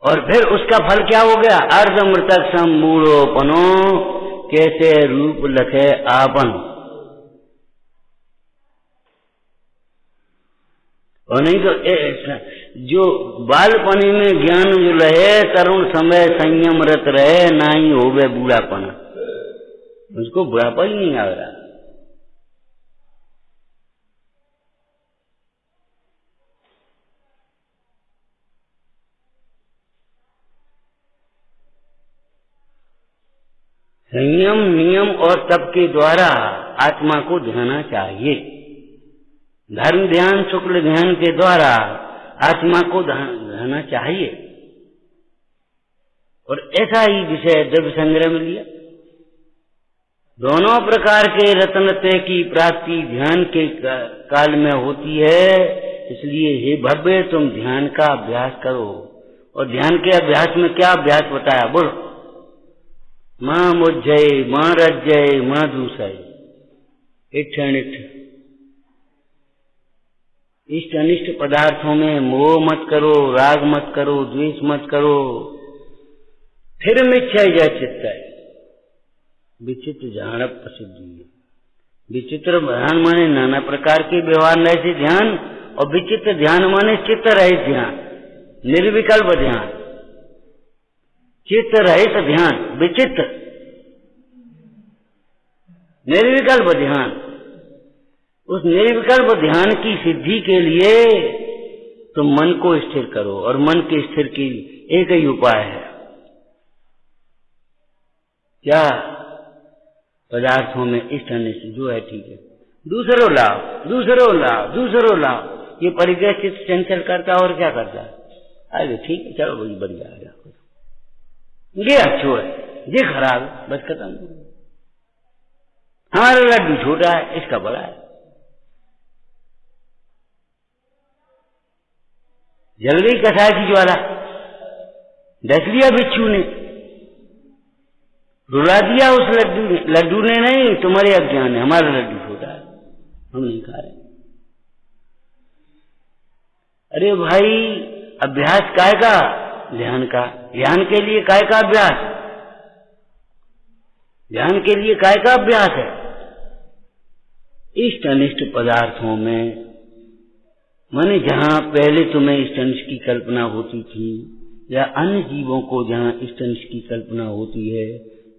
और फिर उसका फल क्या हो गया? अर्ध मृतक सम मूढ़ोपनो, कैसे रूप लखे आपन। और नहीं तो जो बालपने में ज्ञान जो रहे, तरुण समय संयम रत रहे, ना ही होवे बूढ़ापना। उसको बुढ़ापा ही नहीं आ रहा। संयम, नियम और तप के द्वारा आत्मा को ध्याना चाहिए। धर्म ध्यान, शुक्ल ध्यान के द्वारा आत्मा को ध्याना चाहिए। और ऐसा ही विषय द्रव्य संग्रह में लिया। दोनों प्रकार के रत्नत्व की प्राप्ति ध्यान के काल में होती है। इसलिए हे भव्य, तुम ध्यान का अभ्यास करो। और ध्यान के अभ्यास में क्या अभ्यास बताया? बोलो। मां मुझे, मां रज्जय, मां दूसय, इष्ट अनिष्ट, इष्ट अनिष्ट पदार्थों में मोह मत करो, राग मत करो, द्वेष मत करो। फिर मिच्छय जय चित्त, विचित्र ध्यान प्रसिद्धि। विचित्र ध्यान माने नाना प्रकार के व्यवहार रहे ध्यान, और विचित्र ध्यान माने चित्त रहित ध्यान, निर्विकल्प ध्यान। चित्त रहित ध्यान, विचित्र निर्विकल्प ध्यान। उस निर्विकल्प ध्यान की सिद्धि के लिए तुम मन को स्थिर करो, और मन के स्थिर की एक ही उपाय है, क्या? पदार्थों में इष्ट अनिष्ट जो है ठीक है, दूसरों लाभ, दूसरों लाभ, दूसरों लाभ, ये परिग्रह चित्त चंचल करता है। और क्या करता है? अरे ठीक है, चलो वही बढ़िया आ गया, ये अच्छो है, ये खराब है, बस खत्म। हमारा लड्डू छोटा है, इसका बड़ा है। जल गई कसाय की ज्वाला, डस लिया बिच्छू ने, रुला दिया उस लड्डू ने नहीं, तुम्हारे अज्ञान है। हमारा लड्डू छोटा है, हम नहीं खा रहे। अरे भाई, अभ्यास काय का? ध्यान का। ध्यान के लिए काय का अभ्यास? ध्यान के लिए काय का अभ्यास है? इष्ट अनिष्ट पदार्थों में, माने जहां पहले तुम्हें इष्ट अनिष्ट की कल्पना होती थी, या अन्य जीवों को जहां इष्ट अनिष्ट की कल्पना होती है,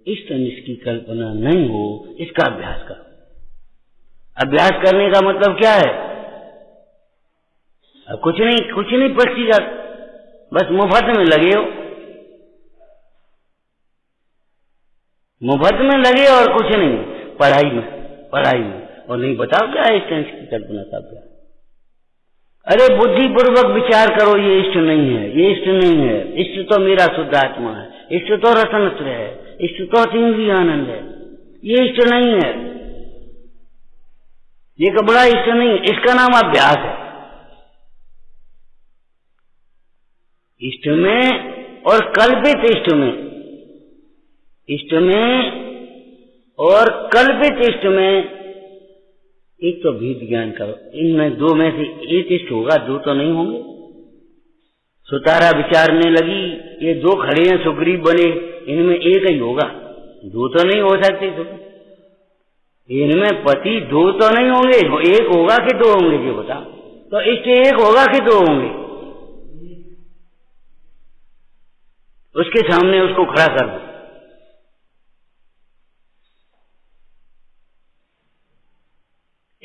इष्ट अनिष्ट की कल्पना नहीं हो, इसका अभ्यास करो। अभ्यास करने का मतलब क्या है? अब कुछ नहीं प्रक्रिया, बस मुफ्त में लगे हो, मुफ्त में लगे और कुछ नहीं, पढ़ाई में, और नहीं बताओ क्या है इष्ट अनिष्ट की कल्पना का अभ्यास। अरे बुद्धिपूर्वक विचार करो, ये इष्ट नहीं है, ये इष्ट नहीं है, इष्ट तो मेरा शुद्ध आत्मा है, इष्ट तो रसनत्र है, इष्ट तो तीव्र आनंद है, ये इष्ट नहीं है, ये कबड़ा इष्ट नहीं है। इसका नाम अभ्यास है। इष्ट में और कल्पित इष्ट में, इष्ट में और कल्पित इष्ट में एक तो भेद ज्ञान करो। इनमें दो में से एक इष्ट होगा, दो तो नहीं होंगे। सुतारा विचारने लगी, ये दो खड़े हैं, सुग्रीव बने, इनमें एक ही होगा, दो तो नहीं हो सकते। इनमें पति दो तो नहीं होंगे, एक होगा कि दो होंगे, ये बता। तो इष्ट एक होगा कि दो होंगे? उसके सामने उसको खड़ा कर दो।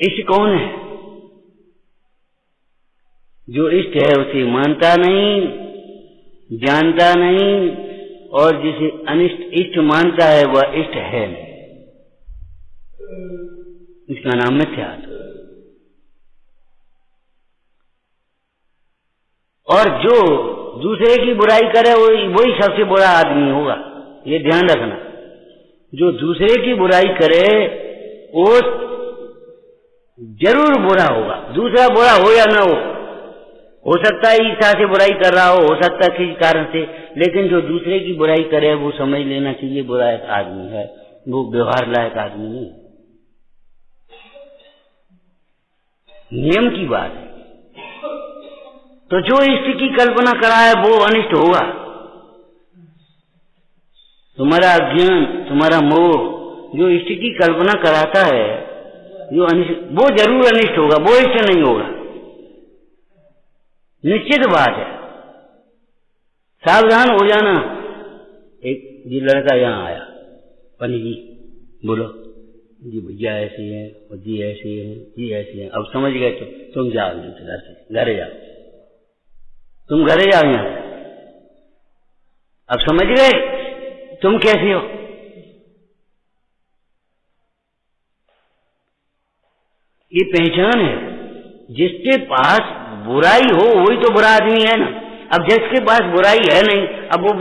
इष्ट कौन है? जो इष्ट है उसे मानता नहीं, जानता नहीं, और जिसे अनिष्ट इष्ट मानता है वह इष्ट है नहीं। इसका नाम मिथ्यात्व। और जो दूसरे की बुराई करे वही सबसे बुरा आदमी होगा, ये ध्यान रखना। जो दूसरे की बुराई करे वो जरूर बुरा होगा, दूसरा बुरा हो या ना हो सकता है ईर्ष्या से बुराई कर रहा हो सकता है किसी कारण से, लेकिन जो दूसरे की बुराई करे वो समझ लेना चाहिए बुरा एक आदमी है, वो व्यवहार लायक आदमी नहीं। नियम की बात है। तो जो इष्ट की कल्पना कराए वो अनिष्ट होगा। तुम्हारा अज्ञान, तुम्हारा मोह जो इष्ट की कल्पना कराता है, जो अनिष्ट, वो जरूर अनिष्ट होगा, वो इष्ट नहीं होगा, निश्चित बात है। सावधान हो जाना। एक जी लड़का यहाँ आया, पनी जी बोलो जी भैया ऐसे हैं, और जी ऐसे हैं, जी ऐसे हैं। अब समझ गए तो तुम जाओ घर से, घरे जाओ, तुम घरे जाओ यहाँ। अब समझ गए तुम कैसे हो। ये पहचान है। जिसके पास बुराई हो वही तो बुरा आदमी है ना। अब जिसके पास बुराई है नहीं, अब वो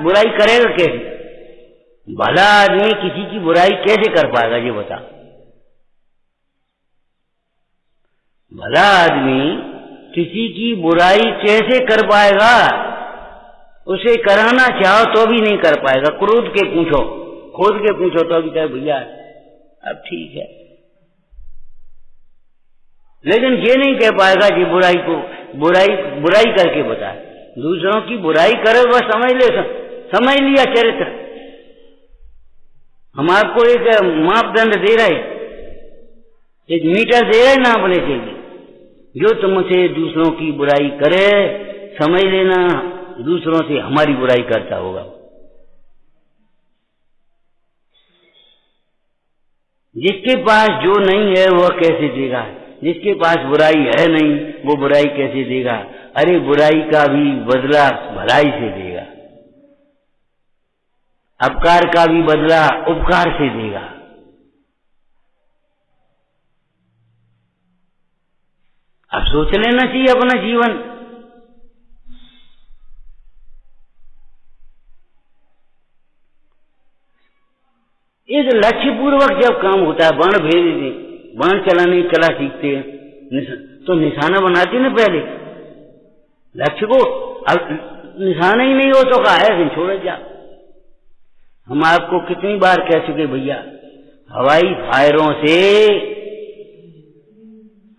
बुराई करेगा कैसे? भला आदमी किसी की बुराई कैसे कर पाएगा ये बता। भला आदमी किसी की बुराई कैसे कर पाएगा? उसे कराना चाहो तो भी नहीं कर पाएगा। क्रोध के पूछो, खोद के पूछो तो भी कहे भैया अब ठीक है, लेकिन ये नहीं कह पाएगा कि बुराई करके बताए। दूसरों की बुराई करे वह समझ लिया चरित्र। हम आपको एक मापदंड दे रहे, एक मीटर दे रहे नापने के लिए। जो तुमसे दूसरों की बुराई करे समझ लेना दूसरों से हमारी बुराई करता होगा। जिसके पास जो नहीं है वह कैसे देगा? जिसके पास बुराई है नहीं वो बुराई कैसे देगा? अरे बुराई का भी बदला भलाई से देगा, अपकार का भी बदला उपकार से देगा। अब सोच लेना चाहिए अपना जीवन। एक लक्ष्य पूर्वक जब काम होता है, बाण चलाने की कला सीखते हैं तो निशाना बनाते ना पहले लक्ष्य को। अब निशाना ही नहीं हो तो कहा है छोड़ जा। हम आपको कितनी बार कह चुके भैया, हवाई फायरों से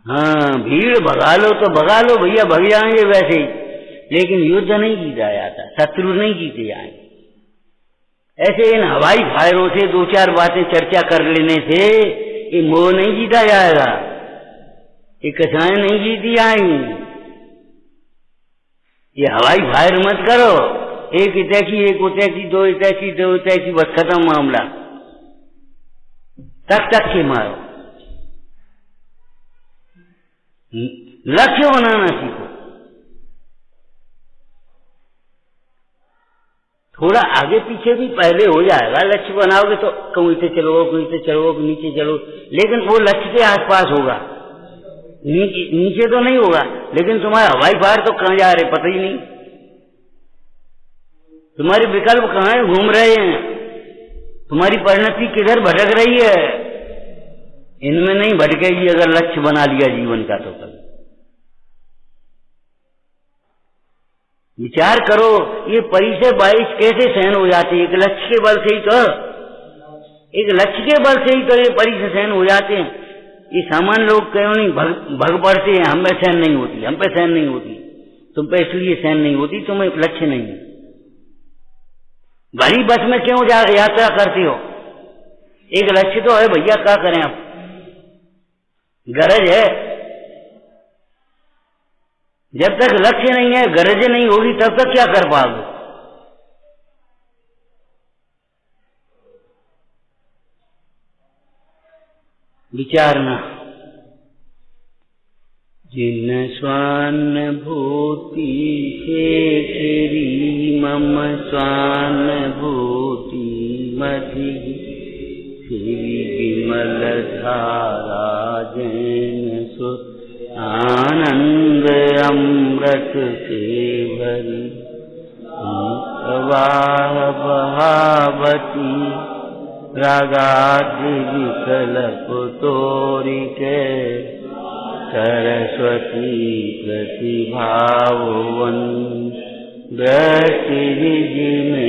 हाँ भीड़ भगा लो तो भगा लो भैया, भग जाएंगे वैसे ही, लेकिन युद्ध नहीं जीता जाता, शत्रु नहीं जीते जाएंगे। ऐसे इन हवाई फायरों से दो चार बातें चर्चा कर लेने से ये मोह नहीं जीता जाएगा, ये कथाएं नहीं जीती जाएंगी। ये हवाई फायर मत करो, एक इतैकी एक उतैकी दो इतैकी दो इतैकी, बस खत्म मामला। तक तक के मारो, लक्ष्य बनाना सीखो। थोड़ा आगे पीछे भी पहले हो जाएगा, लक्ष्य बनाओगे तो कहीं से चलो नीचे चलो, लेकिन वो लक्ष्य के आसपास होगा, नीचे तो नहीं होगा। लेकिन तुम्हारे हवाई फायर तो कहाँ जा रहे पता ही नहीं, तुम्हारे विकल्प कहाँ है, घूम रहे हैं, तुम्हारी परिणति किधर भटक रही है। इनमें नहीं भटकेगी अगर लक्ष्य बना लिया जीवन का तो। कल विचार करो, ये परिसर 22 कैसे सहन हो जाते हैं? एक लक्ष्य के बल से ही तो, एक लक्ष्य के बल से ही तो ये परिसर सहन हो जाते हैं। ये सामान्य लोग क्यों नहीं भग पड़ते हैं, हम पे सहन नहीं होती, हम पे सहन नहीं होती, तुम पे इसलिए सहन नहीं होती तुम्हें लक्ष्य नहीं है। भरी बस में क्यों यात्रा करते हो? एक लक्ष्य तो है भैया, क्या करें आप, गरज है। जब तक लक्ष्य नहीं है, गरज नहीं होगी, तब तक क्या कर पाओगे? विचारना। जिन स्वानुभूति से तेरी मम स्वानुभूति मधि, श्री विमल धारा जैन सुत आनंद अमृत से भरी, वाह बहावती रागाधि विकल्प तोरी के, सरस्वती प्रतिभावन दृष्टि में